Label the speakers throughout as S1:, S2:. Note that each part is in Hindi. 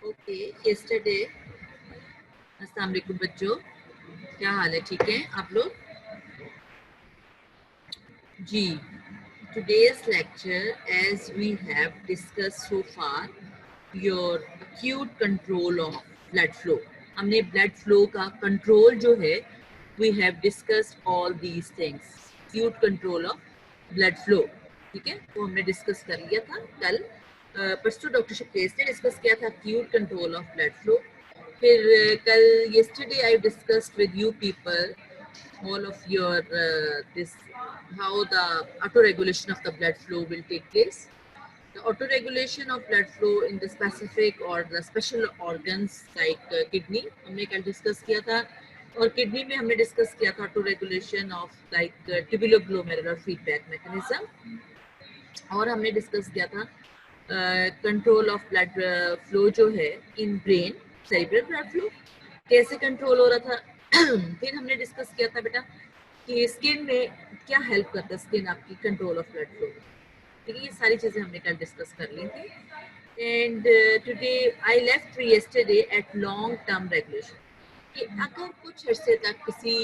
S1: ओके, yesterday, अस्सलाम वालेकुम बच्चों, क्या हाल है? ठीक है आप लोग? जी, today's lecture, as we have discussed so far, your acute control of blood flow. हमने blood flow का control जो है, we have discussed all these things. Acute control of blood flow, ठीक है? वो हमने discuss कर लिया था कल. परसों डॉक्टर शकेश ने डिस्कस किया था acute control of blood flow. फिर कल yesterday I discussed with you people all of your this how the auto regulation of the blood flow will take place. The auto regulation of blood flow in the specific or the special organs like kidney हमने कल डिस्कस किया था, और किडनी में हमने डिस्कस किया था auto regulation of like tubuloglomerular feedback mechanism, और हमने डिस्कस किया था कंट्रोल ऑफ ब्लड फ्लो जो है in brain, cerebral blood flow कैसे कंट्रोल हो रहा था. फिर हमने डिस्कस किया था बेटा कि स्किन में क्या हेल्प करता है स्किन आपकी कंट्रोल ऑफ ब्लड फ्लो. ठीक है, ये सारी चीजें हमने कल डिस्कस कर ली थी. And today I left yesterday at long term regulation, कि अगर कुछ अर्से तक किसी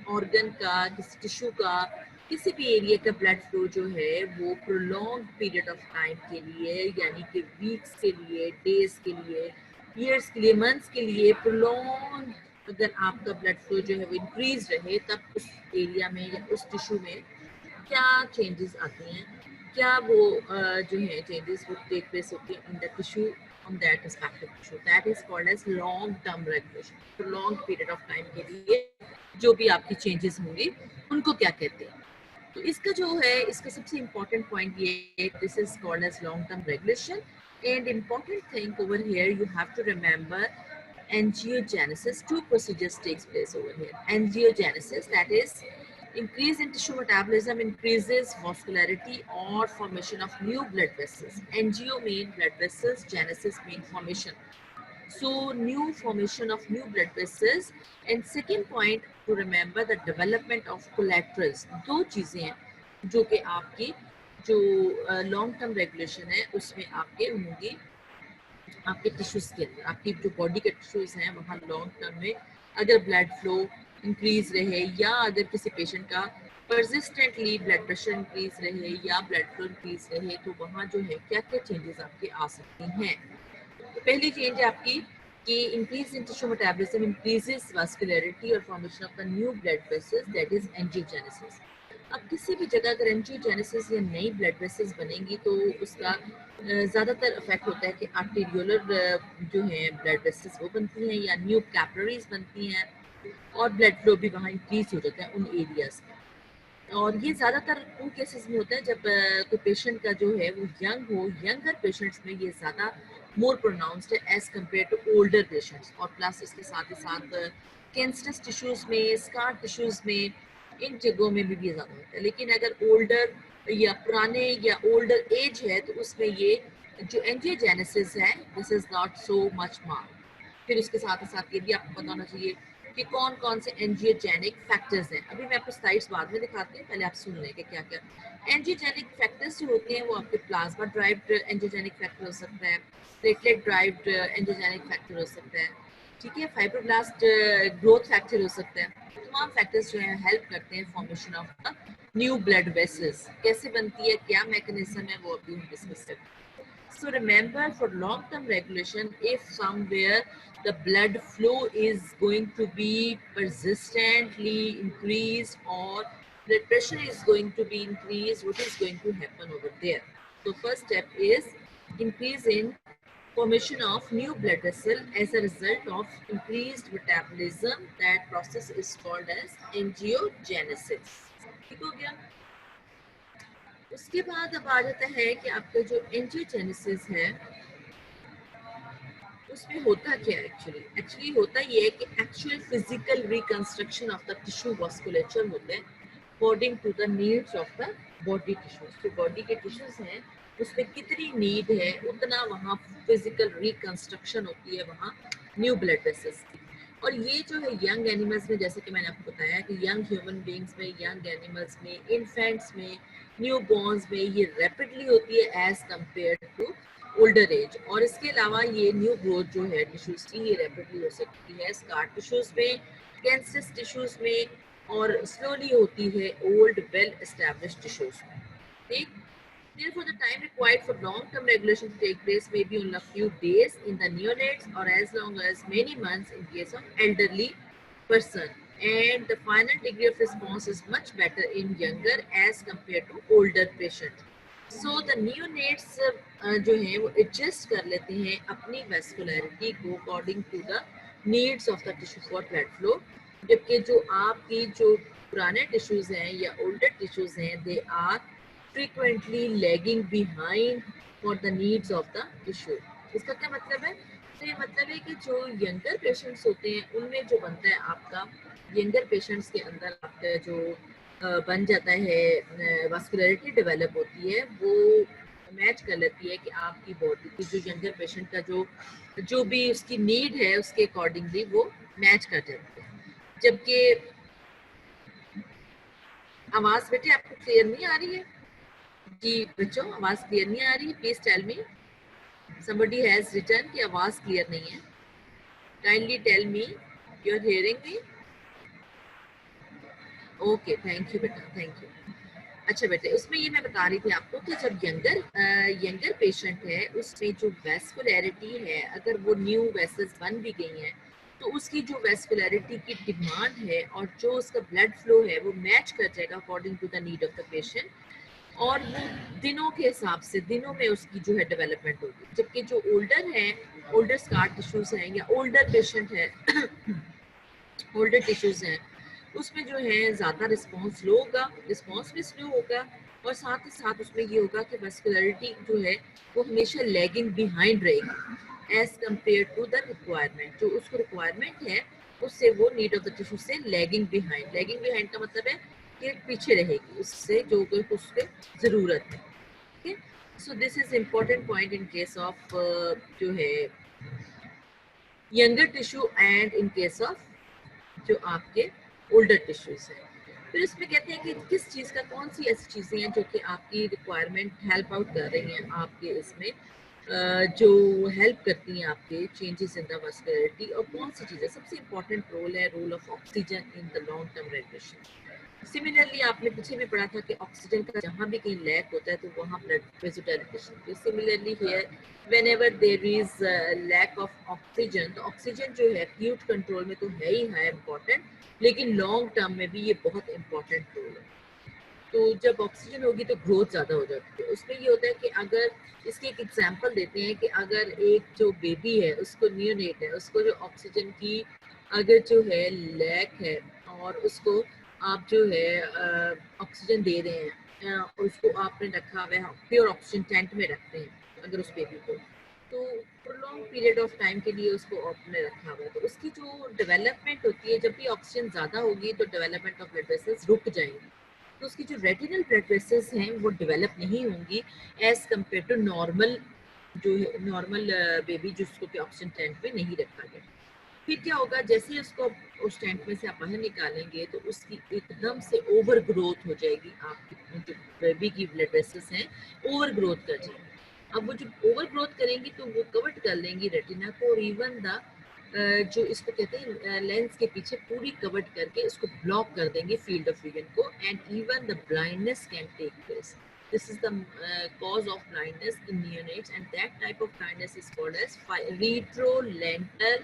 S1: ऑर्गन का, किसी टिश्यू का, किसी भी एरिया का ब्लड फ्लो जो है वो प्रोलॉन्ग पीरियड ऑफ टाइम के लिए, यानी कि वीक्स के लिए, डेज के लिए, ईयर्स के लिए, मंथ्स के लिए प्रोलॉन्ग अगर आपका ब्लड फ्लो जो है वो इंक्रीज रहे, तब उस एरिया में या उस टिश्यू में क्या चेंजेस आते हैं, क्या वो जो है चेंजेस वो टेक प्लेस होती है in the tissue on that respective tissue. That is called as long term regulation. तो long period of time के लिए जो भी आपकी changes होंगे उनको क्या कहते हैं. तो इसका जो है, इसका सबसे important point ये है, this is called as long term regulation. And important thing over here, you have to remember angiogenesis. Two procedures takes place over here. Angiogenesis, that is increase in tissue metabolism, increases vascularity or formation of new blood vessels. Angio mean blood vessels, genesis mean formation. So new formation of new blood vessels. And second point to remember, the development of collaterals. दो चीजें हैं जो कि आपकी जो लॉन्ग टर्म रेगुलेशन है उसमें आपके होंगी, आपके टिश्यूज के अंदर, आपकी जो बॉडी के टिश्यूज हैं वहाँ लॉन्ग टर्म में अगर ब्लड फ्लो इंक्रीज रहे, या अगर किसी पेशेंट का परसिस्टेंटली ब्लड प्रेशर इंक्रीज रहे या ब्लड फ्लो इंक्रीज रहे, तो वहाँ जो है क्या क्या चेंजेस आपके आ सकती हैं. तो पहली चेंज है आपकी कि increase in tissue metabolism, increases vascularity और formation of the new blood vessels, that is angiogenesis. अब किसी भी जगह अगर एंजियोजेनेसिस या नई ब्लड वेसल्स बनेंगी तो उसका ज़्यादातर इफेक्ट होता है कि आर्टेरियोलर जो है ब्लड वेसल्स वो बनती हैं या न्यू कैपिलरीज बनती हैं, और ब्लड फ्लो भी वहाँ इंक्रीज हो जाता है उन एरियाज में. और ये ज़्यादातर उन केसेस में होता है जब कोई पेशेंट का जो है वो यंग हो. यंगर पेशेंट्स में ये ज़्यादा मोर प्रोनाउंस्ड है as compare to older patients, और प्लस इसके साथ ही साथ कैंसरस टिश्यूज़ में, स्कार टिश्यूज़ में, इन जगहों में भी ये ज़्यादा होता है. लेकिन अगर ओल्डर या पुराने या ओल्डर एज है तो उसमें ये जो एंजियोजेनेसिस है this is not so much mark. फिर इसके साथ ही साथ ये भी आपको पता होना चाहिए कि कौन कौन से एंजियोजेनिक फैक्टर्स हैं. अभी मैं आपको स्लाइड्स बाद में दिखाती हूँ, पहले आप सुन लें कि क्या क्या एंजियोजेनिक फैक्टर्स जो होते हैं. वो आपके प्लाज्मा ड्राइव्ड एंजियोजेनिक फैक्टर हो सकता है, प्लेटलेट ड्राइव्ड एंजियोजेनिक फैक्टर हो सकता है, ठीक है, फाइब्रोब्लास्ट ग्रोथ फैक्टर हो सकता है. तमाम फैक्टर्स जो हैं हेल्प करते हैं formation of the new blood vessels. कैसे बनती है, क्या मैकेनिज्म है, वो अभी हम डिस्कस करते हैं. So remember, for long-term regulation, if somewhere the blood flow is going to be persistently increased or blood pressure is going to be increased, what is going to happen over there? So first step is increase in formation of new blood vessel as a result of increased metabolism. That process is called as angiogenesis. ठीक हो गया. उसके बाद अब आ जाता है कि आपका जो एंजियोजेनेसिस है उसमें होता क्या है. एक्चुअली होता ये है कि actual physical reconstruction of the tissue vasculature होते हैं according to the needs of the body tissues. जो बॉडी के टिश्यूज हैं उसमें कितनी नीड है उतना वहाँ फिजिकल रिकंस्ट्रक्शन होती है वहाँ न्यू ब्लड वेसल्स की. और ये जो है यंग एनिमल्स में, जैसे कि मैंने आपको बताया कि यंग ह्यूमन बींग्स में, यंग एनिमल्स में, इन्फेंट्स में, न्यू बॉर्न्स में ये रैपिडली होती है as compare to older age. और इसके अलावा ये न्यू ग्रोथ जो है टिश्यूज की ये रैपिडली हो सकती है स्कार टिश्यूज में, कैंसरस टिश्यूज में, और स्लोली होती है ओल्ड वेल एस्टैब्लिश्ड टिश्यूज में। ठीक। Therefore, the time required for long-term regulation to take place may be only a few days in the neonates or as long as many months in case of elderly person. And the final degree of response is much better in younger as compared to older patient. So the neonates जो हैं वो adjust कर लेते हैं अपनी vascularity को according to the needs of the tissue for blood flow. जबकि जो आपकी जो पुराने tissues हैं या older tissues हैं, they are frequently lagging behind for the needs of the tissue. इसका क्या मतलब है? तो ये मतलब है कि जो यंगर पेशेंट्स होते हैं उनमें जो बनता है आपका यंगर पेशेंट्स के अंदर आपका जो बन जाता है वास्कुलरिटी डेवलप होती है वो मैच कर लेती है कि आपकी बॉडी की जो यंगर पेशेंट का जो भी उसकी नीड है उसके अकॉर्डिंगली वो मैच कर जाती है। जबकि आवाज बेटे आपको क्लियर नहीं आ रही है जी बच्चों, आवाज क्लियर नहीं आ रही? Please tell me, somebody has written कि आवाज क्लियर नहीं है। kindly tell me you are hearing me? Okay, thank you बेटा, थैंक यू। अच्छा बेटे, उसमें ये मैं बता रही थी आपको कि जब यंगर पेशेंट है उसमें जो वेस्कुलरिटी है अगर वो न्यू वेसल्स बन भी गई हैं तो उसकी जो वेस्कुलरिटी की डिमांड है और जो उसका ब्लड फ्लो है वो मैच कर जाएगा according to the need of the patient, और वो दिनों के हिसाब से दिनों में उसकी जो है डेवलपमेंट होगी। जबकि जो ओल्डर हैं, ओल्डर स्कार टिश्यूज हैं या ओल्डर पेशेंट है ओल्डर टिश्यूज हैं उसमें जो है ज़्यादा रिस्पॉन्स स्लो होगा, रिस्पॉन्स भी स्लो होगा, और साथ ही साथ उसमें ये होगा कि वेस्कुलरिटी जो है वो हमेशा लैगिंग बिहाइंड रहेगी as compare to the requirement. जो उसको रिक्वायरमेंट है उससे वो नीड ऑफ द टिश्यू से लैगिंग बिहाइंड। लैगिंग बिहाइंड का मतलब है कि पीछे रहेगी उससे जो उसके ज़रूरत है। ठीक है, so this is important point in case of जो है younger tissue and in case of जो आपके ओल्डर टिश्यूज हैं। फिर इसमें कहते हैं कि किस चीज़ का, कौन सी ऐसी चीज़ें हैं जो कि आपकी रिक्वायरमेंट हेल्प आउट कर रही हैं आपके इसमें जो हेल्प करती हैं आपके चेंजेस इन द वास्कुलरिटी, और कौन सी चीज़ें। सबसे इंपॉर्टेंट रोल है role of oxygen in the long term regulation. Similarly आपने पीछे भी पढ़ा था कि ऑक्सीजन का जहाँ भी कहीं लैक होता है तो वहाँ ब्लड वेसोडाइलेशन होती है। Similarly here whenever there is lack of oxygen, तो ऑक्सीजन जो है एक्यूट कंट्रोल में तो है ही है इम्पॉर्टेंट, लेकिन लॉन्ग टर्म में भी ये बहुत इम्पॉर्टेंट रोल है। तो जब ऑक्सीजन होगी तो ग्रोथ ज़्यादा हो जाती है। उसमें ये होता है कि अगर इसकी एक एग्जांपल देते हैं कि अगर एक जो बेबी है उसको नियोनेट है उसको जो ऑक्सीजन की अगर जो है लैक है और उसको आप जो है ऑक्सीजन दे रहे हैं और उसको आपने रखा हुआ है प्योर ऑक्सीजन टैंक में रखते हैं अगर उस बेबी को, तो प्रोलॉन्ग पीरियड ऑफ टाइम के लिए उसको आपने रखा हुआ है तो उसकी जो डेवलपमेंट होती है, जब भी ऑक्सीजन ज़्यादा होगी तो डेवलपमेंट ऑफ ब्लड वेसल्स रुक जाएंगी, तो उसकी जो रेटिनल ब्लड वेसल्स हैं वो डेवलप नहीं होंगी एज कम्पेयर टू नॉर्मल जो है नॉर्मल बेबी जिसको कि ऑक्सीजन टैंक में नहीं रखा गया। फिर क्या होगा, जैसे ही उसको उस टैंक में से आप बाहर निकालेंगे तो उसकी एकदम से ओवर ग्रोथ हो जाएगी, आपकी जो बेबी की ब्लड वेसल्स हैं ओवर ग्रोथ कर जाएंगी। अब वो जब ओवर ग्रोथ करेंगी तो वो कवर कर लेंगी रेटिना को, और इवन द जो इसको कहते हैं लेंस के पीछे पूरी कवर करके इसको ब्लॉक कर देंगे फील्ड ऑफ विजन को, and even the blindness can take place. This is the cause of blindness in neonates, and that type of blindness is called as retrolental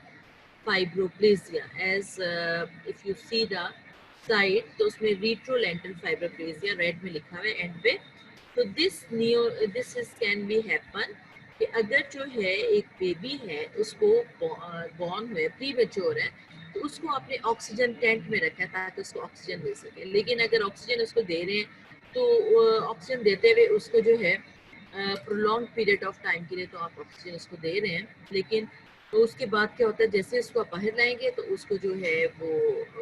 S1: fibroplasia. As if you see the side, तो उसमें retrolental fibroplasia रेड में लिखा हुआ है एंड पे। तो this is can be happen कि अगर जो है एक बेबी है उसको बॉर्न हुए प्री मेच्योर है तो उसको आपने ऑक्सीजन टैंक में रखा है ताकि उसको ऑक्सीजन दे सके, लेकिन अगर ऑक्सीजन उसको दे रहे हैं तो ऑक्सीजन देते हुए उसको जो है प्रोलॉन्ग पीरियड ऑफ टाइम के लिए तो आप ऑक्सीजन उसको दे रहे हैं, लेकिन तो उसके बाद क्या होता है जैसे उसको आप बाहर लाएंगे तो उसको जो है वो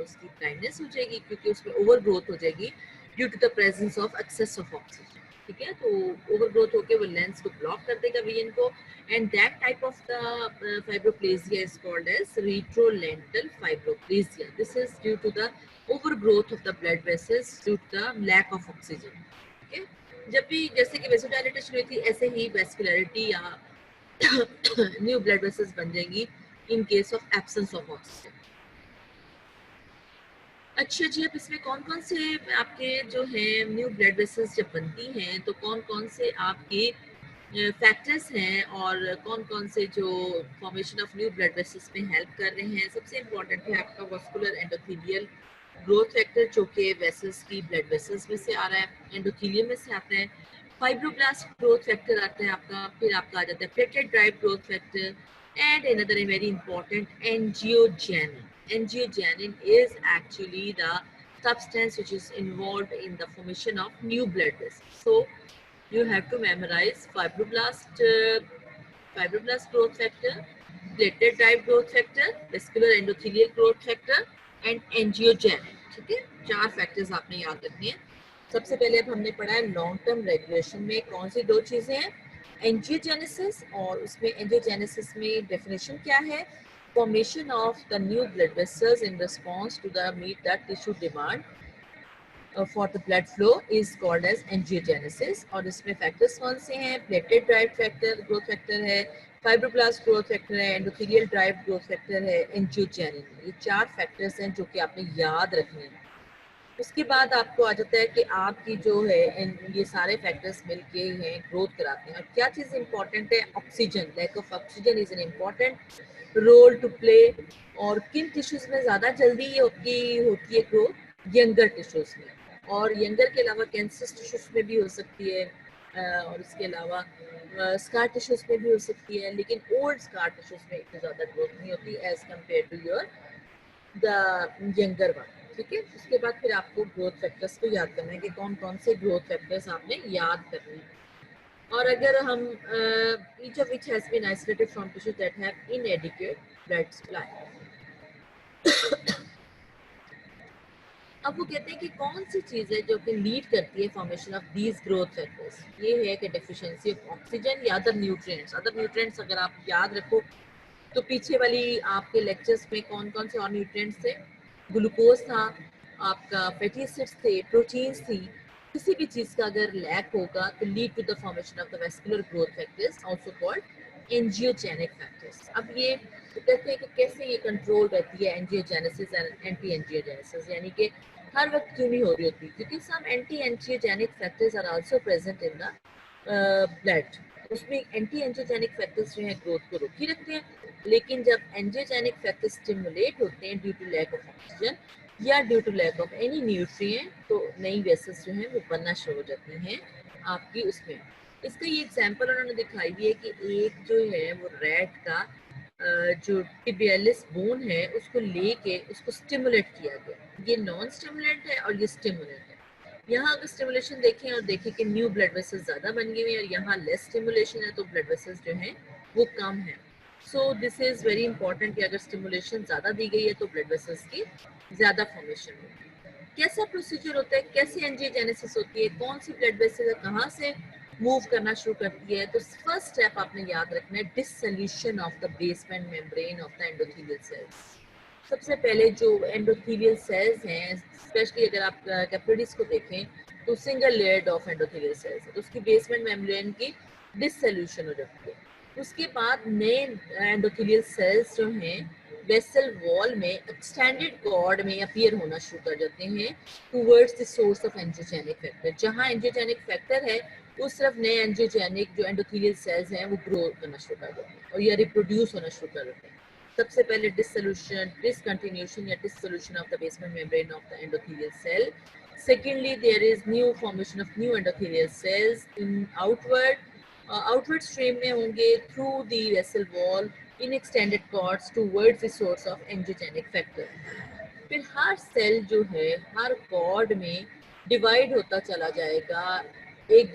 S1: उसकी ब्लाइंडनेस हो जाएगी क्योंकि उसमें ओवर ग्रोथ हो जाएगी due to the presence of excess of oxygen. ठीक है, तो ओवर ग्रोथ होकर वो लेंस को ब्लॉक कर देगा विजन को, and that type of the fibroplasia is called as retrolental fibroplasia. This is due to the overgrowth of the blood vessels due to the lack of oxygen. ठीक है, जब भी जैसे कि वेसोडाइलेटेशन हुई थी ऐसे ही वेस्कुलरिटी या न्यू ब्लड वेसल्स बन जाएंगी इन case of absence of oxygen. अच्छा जी, अब इसमें कौन कौन से आपके जो है न्यू ब्लड वेसल्स जब बनती हैं तो कौन कौन से आपके फैक्टर्स हैं और कौन कौन से जो formation of new blood vessels में हेल्प कर रहे हैं। सबसे इम्पोर्टेंट है आपका वास्कुलर एंडोथेलियल ग्रोथ फैक्टर जो कि वेसल्स की ब्लड वेसल्स में से आ रहा है, एंडोथेलियम में से आता है। फाइब्रोब्लास्ट ग्रोथ फैक्टर आता है आपका, फिर आपका आ जाता है platelet drive growth factor and another very important angiogenin. Angiogenin is actually the substance which is involved in the formation of new blood vessels. So you have to memorize fibroblast growth factor, platelet derived growth factor, vascular endothelial growth factor and angiogenin. ठीक है, 4 फैक्टर्स आपने याद रखने हैं. सबसे पहले अब हमने पढ़ा है लॉन्ग टर्म रेगुलेशन में कौन सी 2 चीजें हैं, एंजियोजेनेसिस, और उसमें एंजियोजेनेसिस में डेफिनेशन क्या है, formation of the new blood vessels in response to the meet the tissue demand for the blood flow is called as angiogenesis. और इसमें फैक्टर्स कौन से हैं, platelet drive factor growth factor है, फाइब्रोब्लास्ट ग्रोथ फैक्टर है, एंडोथेलियल ड्राइव ग्रोथ फैक्टर है, एंजियोजेनिन. ये 4 फैक्टर्स हैं जो कि आपने याद रखने हैं. उसके बाद आपको आ जाता है कि आपकी जो है ये सारे फैक्टर्स मिलके हैं ग्रोथ कराते हैं. और क्या चीज़ इंपॉर्टेंट है, oxygen. Lack of oxygen is an important role to play. और किन टिश्यूज में ज़्यादा जल्दी होती है ग्रोथ, यंगर टिश्यूज में. और यंगर के अलावा कैंसर टिश्यूज में भी हो सकती है, और इसके अलावा स्कार टिश्यूज में भी हो सकती है, लेकिन ओल्ड स्कार टिश्यूज में इतनी ज़्यादा ग्रोथ नहीं होती as compare to your the younger one. ठीक है, उसके बाद फिर आपको ग्रोथ फैक्टर्स को याद करना है कि कौन कौन से ग्रोथ फैक्टर्स आपने याद करने हैं. और अगर हम each of which has been isolated from tissues that have inadequate blood supply. अब वो कहते हैं कि कौन सी चीज है जो कि लीड करती है formation of these growth factors. ये है कि डेफिशिएंसी ऑफ ऑक्सीजन या अदर न्यूट्रिएंट्स. अदर न्यूट्रिएंट्स अगर आप याद रखो तो पीछे वाली आपके लेक्चर्स में कौन कौन से और न्यूट्रिएंट्स थे, ग्लूकोज था आपका, फैटी एसिड्स थे, प्रोटीन्स थी. किसी भी चीज का अगर लैक होगा तो lead to the formation of the vascular growth factors also called angiogenic factors. अब ये तो कहते हैं कि कैसे ये कंट्रोल रहती है एंजियोजेनेसिस एंड एंटी एंजियोजेनेसिस, यानी कि हर वक्त क्यों नहीं हो रही होती, क्योंकि some anti angiogenic factors are also present in the blood. उसमें एंटी एंजियोजेनिक फैक्टर्स जो है ग्रोथ को रोक ही रखते हैं, लेकिन जब एंजियोजेनिक फैक्टर्स स्टिमुलेट होते हैं due to lack of oxygen या due to lack of any nutrient तो नई वेसल्स जो हैं वो बनना शुरू हो जाती हैं आपकी उसमें. इसका ये एग्जांपल उन्होंने दिखाई भी है कि एक जो है वो रैट का जो टिबियलिस बोन है उसको लेके उसको स्टिमुलेट किया गया. ये नॉन स्टिमुलेंट है और ये स्टिमुलेंट है. यहाँ अगर स्टिमुलेशन देखें और देखें कि न्यू ब्लड वेसल्स ज़्यादा बन गई हैं और यहाँ लेस स्टिमुलेशन है तो ब्लड वेसल्स जो हैं वो कम है. So this is very important कि अगर स्टिमुलेशन ज़्यादा दी गई है तो ब्लड वेसल्स की ज़्यादा फॉर्मेशन होगी. कैसा प्रोसीजर होता है, कैसे एंजियोजेनेसिस होती है, कौन सी ब्लड वेसल कहाँ से मूव करना शुरू करती है. तो फर्स्ट स्टेप आपने याद रखना है dissolution of the basement membrane of the endothelial cells. सबसे पहले जो एंडोथेलियल सेल्स हैं, स्पेशली अगर आप कैपिलरीज को देखें तो single layered of endothelial cells है, तो उसकी बेसमेंट मेम्ब्रेन की डिसोल्यूशन हो जाती है. उसके बाद नए एंडोथेलियल सेल्स जो हैं वेसल वॉल में एक्सटेंडेड कॉर्ड में अपीयर होना शुरू कर जाते हैं towards the source of angiogenic factor. जहां एंजियोजेनिक फैक्टर है उस तरफ नए एंजियोजेनिक जो एंडोथेलियल सेल्स हैं वो ग्रो करना शुरू कर देते हैं और या रिप्रोड्यूस होना शुरू कर देते हैं. सबसे पहले डिसोल्यूशन, डिसकंटिन्यूशन या dissolution of the basement membrane of the endothelial cell. Secondly, there is new formation of new endothelial cells in outward stream में होंगे through the vessel wall in extended cords towards the source of angiogenic factor. फिर हर सेल जो है हर कॉर्ड में डिवाइड होता चला जाएगा, एक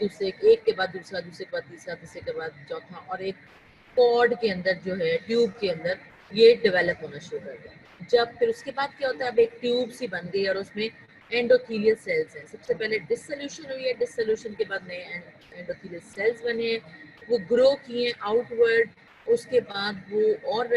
S1: के बाद दूसरा, दूसरे के बाद तीसरा, तीसरे के बाद चौथा, और एक कॉर्ड के अंदर जो है ट्यूब के अंदर ये डेवलप होना शुरू कर देगा. जब फिर उसके बाद क्या होता है, अब एक ट्यूब सी बन गई और उसमें एंडोथेलियल सेल्स हैं. सबसे पहले डिसोल्यूशन हुई है, डिसोल्यूशन के बाद नए एंडोथेलियल सेल्स बने हैं, वो ग्रो किए आउटवर्ड. उसके बाद वो और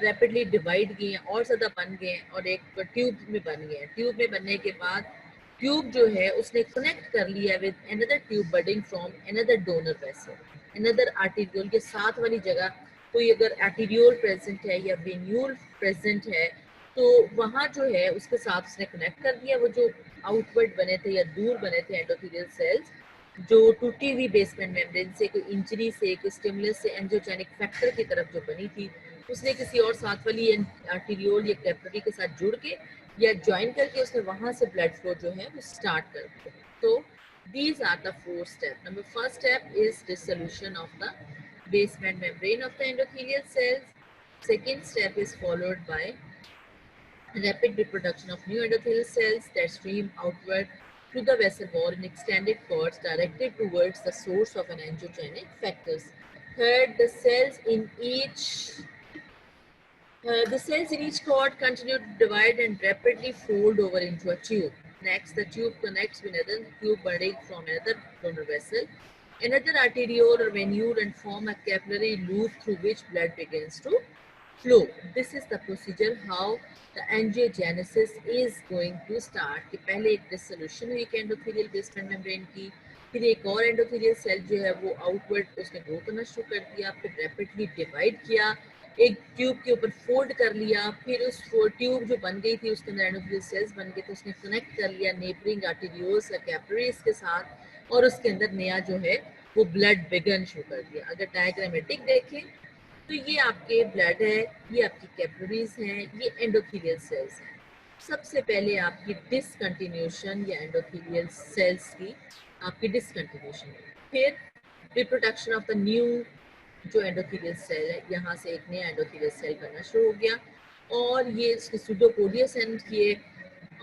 S1: रैपिडली डिवाइड किए हैं और ज़्यादा बन गए हैं और एक ट्यूब में बन गए हैं. ट्यूब में बनने के बाद ट्यूब जो है उसने कनेक्ट कर लिया with another tube budding from another donor vessel. Another arteriole के साथ वाली जगह कोई अगर आर्टीरियोल प्रेजेंट है या वेन्यूल प्रेजेंट है तो वहाँ जो है उसके साथ उसने कनेक्ट कर दिया। वो जो आउटवर्ड बने थे या दूर बने थे एंडोथेलियल सेल्स जो टूटी हुई बेसमेंट मेम्ब्रेन से कोई इंजरी से कोई स्टिमुलस से एंजियोजेनिक फैक्टर की तरफ जो बनी थी उसने किसी और साथ वाली आर्टीरियोल या कैपिलरी के साथ जुड़ के या ज्वाइन करके उसने वहां से ब्लड फ्लो जो है वो स्टार्ट कर दिया। तो these are the four steps. Number first step is dissolution of the basement membrane of the endothelial cells. Second step is followed by rapid reproduction of new endothelial cells that stream outward through the vessel wall in extended cords directed towards the source of an angiogenic factors. Third, the cells in each cord continue to divide and rapidly fold over into a tube. Next, the tube connects with another tube budding from another donor vessel, another arteriole or venule, and form a capillary loop through which blood begins to flow. This is the procedure how the angiogenesis is going to start. कि पहले एक dissolution हुई एंडोथेलियल बेसमेंट मेम्ब्रेन की, फिर एक और एंडोथेलियल सेल जो है वो आउटवर्ड उसने ग्रो करना शुरू कर दिया, फिर रैपिडली डिवाइड किया, एक ट्यूब के ऊपर फोल्ड कर लिया, फिर उस ट्यूब जो बन गई थी उसके अंदर एंडोथेलियल सेल्स बन गए थे, उसने कनेक्ट कर लिया नेबरिंग आर्टेरियोल्स या कैपिलरीज के साथ और उसके अंदर नया जो है वो ब्लड बिगन शुरू कर दिया। अगर डायग्रामेटिक देखें तो ये आपके ब्लड है, ये आपकी कैपिलरीज हैं, ये एंडोथेलियल सेल्स हैं। सबसे पहले आपकी डिसकंटिन्यूशन या एंडोथेलियल सेल्स की आपकी डिसकंटिन्यूशन, फिर रिप्रोडक्शन ऑफ द न्यू जो एंडोथेलियल सेल है, यहाँ से एक नया एंडोथेलियल सेल बनना शुरू हो गया और ये इसके सूडोपोडियस एंड किए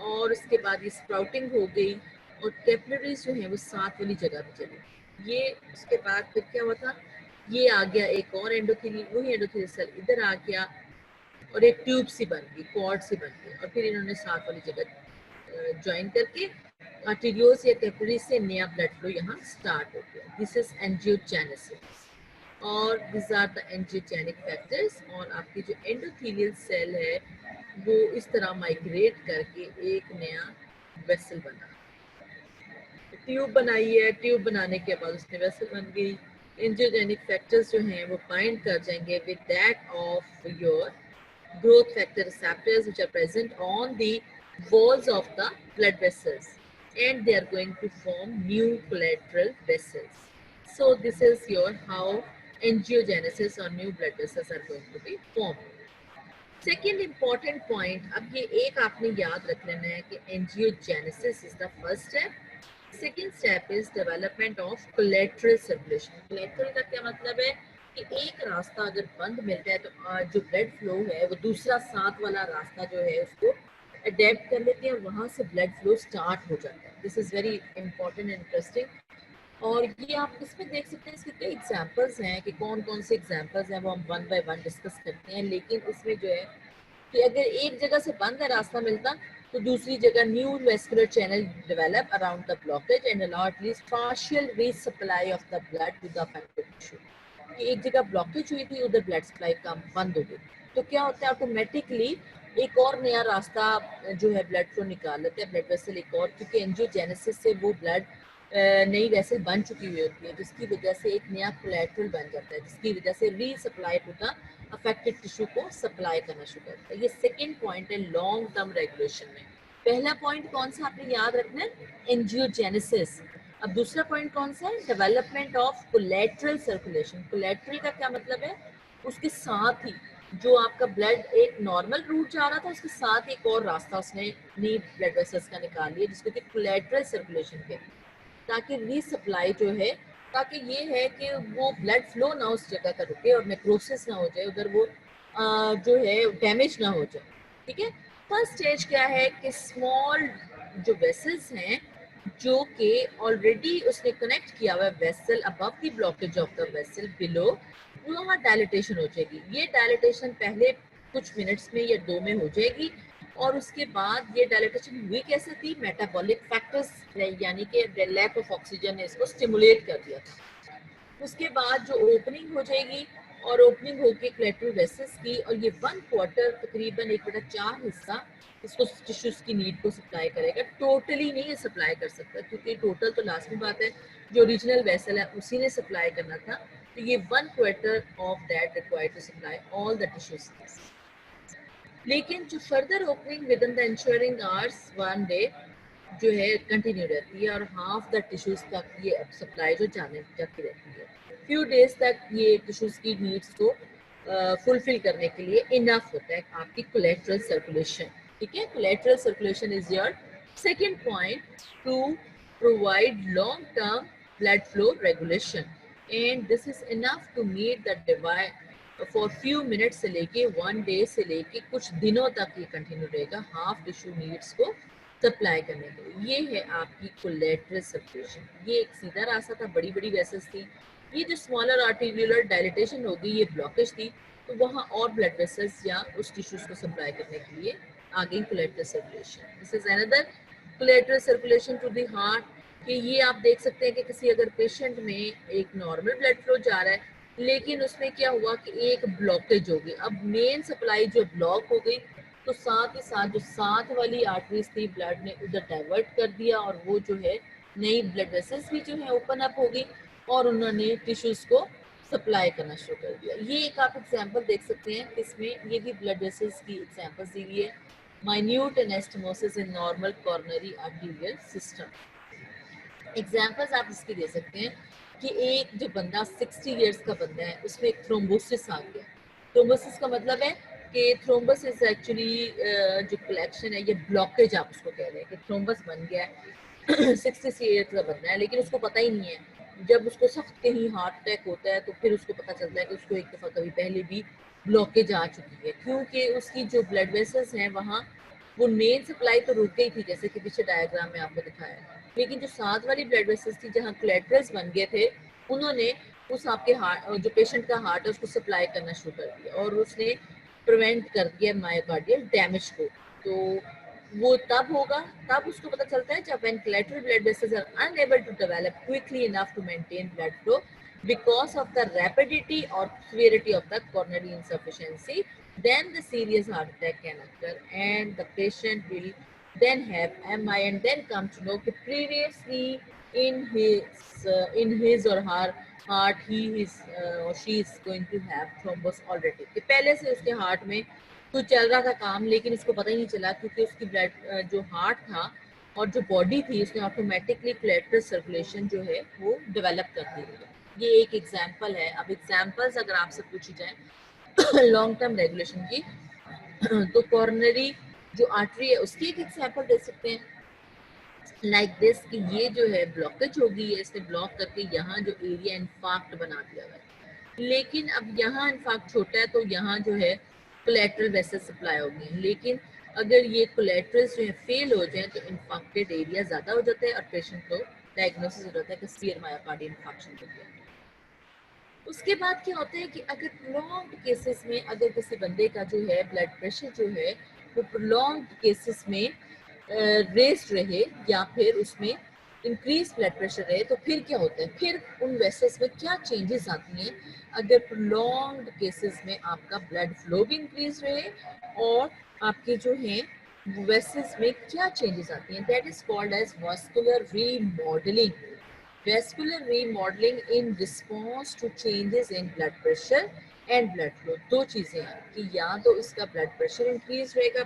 S1: और उसके बाद ये स्प्राउटिंग हो गई और कैपिलरीज जो है वो साथ वाली जगह पे चली। ये उसके बाद फिर क्या हुआ था, ये आ गया एक और एंडोथेलियल, वही एंडोथेलियल सेल इधर आ गया और एक ट्यूब सी बन गई, कॉर्ड सी बन गई और फिर इन्होंने साथ वाली जगह ज्वाइन करके आर्टेरियोल्स या कैपिलरीज से नया ब्लड फ्लो यहाँ स्टार्ट हो गया। दिस इज एंजियोजेनेसिस और this are the angiogenic factors. और आपकी जो एंडोथेलियल सेल है वो इस तरह माइग्रेट करके एक नया वेसल बना, ट्यूब बनाई है, ट्यूब बनाने के बाद उसने वेसल बन गई। एंजियोजेनिक फैक्टर्स जो हैं वो बाइंड कर जाएंगे with that of your growth factor receptors which are present on the walls of the blood vessels and they are going to form new collateral vessels. So this is your how angiogenesis or new blood vessels are going to be formed. Second important point, अब ये एक आपने याद रख लेना है कि angiogenesis is the first step. Second step is development of collateral circulation. Collateral का क्या मतलब है कि एक रास्ता अगर बंद मिलता है तो जो ब्लड फ्लो है वो दूसरा साथ वाला रास्ता जो है उसको अडेप्ट कर लेते हैं और वहाँ से ब्लड फ्लो स्टार्ट हो जाता है। This is very important and interesting. और ये आप इसमें देख सकते हैं, इसके कई एग्जांपल्स हैं कि कौन कौन से एग्जांपल्स हैं वो हम वन बाय वन डिस्कस करते हैं। लेकिन इसमें जो है कि अगर एक जगह से बंद है रास्ता मिलता तो दूसरी जगह new vascular channel develop around the blockage and allow at least partial resupply of the blood to the affected tissue. एक जगह ब्लॉकेज हुई थी उधर ब्लड सप्लाई कम बंद हो गई तो क्या होता है ऑटोमेटिकली एक और नया रास्ता जो है ब्लड फ्लो निकाल लेते हैं ब्लड वेसल एक और, क्योंकि एंजियोजेनेसिस से वो ब्लड नई वेसल बन चुकी हुई होती है जिसकी वजह से एक नया कोलैटरल बन जाता है जिसकी वजह से resupply to the affected tissue को सप्लाई करना शुरू करता है। ये सेकेंड पॉइंट है लॉन्ग टर्म रेगुलेशन में। पहला पॉइंट कौन सा आपने याद रखना है, एंजियोजेनेसिस। अब दूसरा पॉइंट कौन सा है, development of collateral circulation. Collateral का क्या मतलब है, उसके साथ ही जो आपका ब्लड एक नॉर्मल रूट जा रहा था उसके साथ एक और रास्ता उसने नी ब्लड वेसल्स का निकाल लिया जिसको कि कोलैटरल सर्कुलेशन के, ताकि रीसप्लाई जो है, ताकि ये है कि वो ब्लड फ्लो ना उस जगह का रुके और नेक्रोसिस ना हो जाए, उधर वो जो है डैमेज ना हो जाए। ठीक है, फर्स्ट स्टेज क्या है कि स्मॉल जो वेसल्स हैं जो कि ऑलरेडी उसने कनेक्ट किया हुआ है vessel above the blockage of the vessel below, वहाँ डायलिटेशन हो जाएगी। ये डायलिटेशन पहले कुछ मिनट्स में या 2 में हो जाएगी और उसके बाद ये डायलिटेशन हुई कैसे थी, मेटाबॉलिक फैक्टर्स यानी कि लैक ऑफ ऑक्सीजन ने इसको स्टिमुलेट कर दिया था। उसके बाद जो ओपनिंग हो जाएगी और ओपनिंग होके कोलैटरल वेसल्स की, और ये 1/4 तकरीबन 1/4 हिस्सा इसको टिश्यूज की नीड को सप्लाई करेगा। टोटली नहीं ये सप्लाई कर सकता क्योंकि टोटल तो लाजमी बात है जो ओरिजिनल वेसल है उसी ने सप्लाई करना था, तो ये 1/4 of that required to supply all the tissues. लेकिन जो further opening within the ensuring hours one day जो है कंटिन्यू रहती है और हाफ द टिश्यूज तक ये सप्लाई जो जाने जाती रहती है। फ्यू डेज तक ये टिश्यूज की नीड्स को फुलफिल करने के लिए इनफ होता है आपकी कोलेट्रल सर्कुलेशन। ठीक है, collateral circulation is your second point to provide long term blood flow regulation and this is enough to meet the divide for few minutes से लेके 1 डे से लेके कुछ दिनों तक ये कंटिन्यू रहेगा हाफ टिश्यू नीड्स को सप्लाई करने के लिए। ये है आपकी कोलेट्रल सर्कुलेशन। ये एक सीधा रास्ता था, बड़ी बड़ी वेसल्स थी। ये जो स्मॉलर आर्टेरियुलर डायलिटेशन होगी, ये ब्लॉकेज थी, तो वहाँ और ब्लड वेसल्स या उस टिश्यूज को सप्लाई करने के लिए आ गई collateral circulation. This is another collateral circulation to the heart कि ये आप देख सकते हैं कि किसी अगर पेशेंट में एक नॉर्मल ब्लड फ्लो जा रहा है लेकिन उसमें क्या हुआ कि एक ब्लॉकेज हो गई, अब मेन सप्लाई जो ब्लॉक हो गई तो साथ ही साथ जो साथ वाली आर्टरीज थी ब्लड ने उधर डाइवर्ट कर दिया और वो जो है नई ब्लड वेसल्स भी जो है ओपन अप हो गई और उन्होंने टिश्यूज को सप्लाई करना शुरू कर दिया। ये एक आप एग्जांपल देख सकते हैं, इसमें ये भी ब्लड वेसल्स की एग्जांपल्स दी हुई है। Minute anastomosis in normal coronary arterial system. Examples आप इसकी दे सकते हैं कि एक जो बंदा 60 इयर्स का बंदा है उसमें एक थ्रोम्बोसिस आ गया। थ्रोम्बोसिस का मतलब है कि थ्रोम्बस इज एक्चुअली जो कलेक्शन है, ये ब्लॉकेज आप उसको कह रहे हैं कि थ्रोम्बस बन गया है 60 ईयर्स का बंदा है लेकिन उसको पता ही नहीं है। जब उसको सख्त कहीं हार्ट अटैक होता है तो फिर उसको पता चलता है कि उसको एक दफ़ा कभी पहले भी ब्लॉकेज आ चुकी है, क्योंकि उसकी जो ब्लड वेसल्स हैं वहाँ वो मेन सप्लाई तो रुक गई थी जैसे कि पीछे डायग्राम में आपको दिखाया है, लेकिन जो साथ वाली ब्लड वेसल्स थी जहाँ कोलेट्रल्स बन गए थे उन्होंने उस आपके हार्ट जो पेशेंट का हार्ट है उसको सप्लाई करना शुरू कर दिया और उसने प्रिवेंट कर दिया मायोकार्डियल डैमेज को। तो वो तब होगा, तब उसको पता चलता है जब when collateral blood vessels are unable to develop quickly enough to maintain blood flow because of the rapidity or severity of the coronary insufficiency, then the serious heart attack can occur and the patient will then have MI and then come to know that previously in his or her heart he is or she is going to have thrombus already, कि पहले से उसके हार्ट में कुछ चल रहा था काम लेकिन उसको पता ही नहीं चला क्योंकि उसकी ब्लड जो हार्ट था और जो बॉडी थी उसने ऑटोमेटिकली कोलेट्रल सर्कुलेशन जो है वो डेवलप कर दी थी। ये एक एग्जांपल है। अब एग्जांपल्स अगर आपसे पूछी जाए लॉन्ग टर्म रेगुलेशन की तो कॉर्नरी जो आर्टरी है उसकी एक एग्जांपल दे सकते हैं लाइक दिस कि ये जो है ब्लॉकेज हो गई है, इसने ब्लॉक करके यहाँ जो एरिया इन्फाक्ट बना दिया हुआ है, लेकिन अब यहाँ इन्फाक्ट छोटा है तो यहाँ जो है कोलेट्रल वेसल सप्लाई होगी, लेकिन अगर ये कोलेट्रल्स जो है फेल हो जाए तो इन्फाक्टेड एरिया ज़्यादा हो जाता है और पेशेंट को डायग्नोसिस हो जाता है कि सीवियर मायोकार्डियल इन्फेक्शन हो गया। उसके बाद क्या होता है कि अगर प्रोलॉन्ग्ड केसेस में अगर किसी बंदे का जो है ब्लड प्रेशर जो है वो प्रोलॉन्ग्ड केसेस में रेस्ड रहे या फिर उसमें इंक्रीज ब्लड प्रेशर रहे तो फिर क्या होता है, फिर उन वेसल्स में क्या चेंजेस आती हैं अगर प्रोलॉन्ग्ड केसेस में आपका ब्लड फ्लो भी इंक्रीज रहे और आपके जो है वेसल्स में क्या चेंजेस आती हैं, that is called as vascular remodelling. vascular remodeling in response to changes in blood pressure and blood flow। दो चीजें हैं कि या तो इसका ब्लड प्रेशर इंक्रीज रहेगा,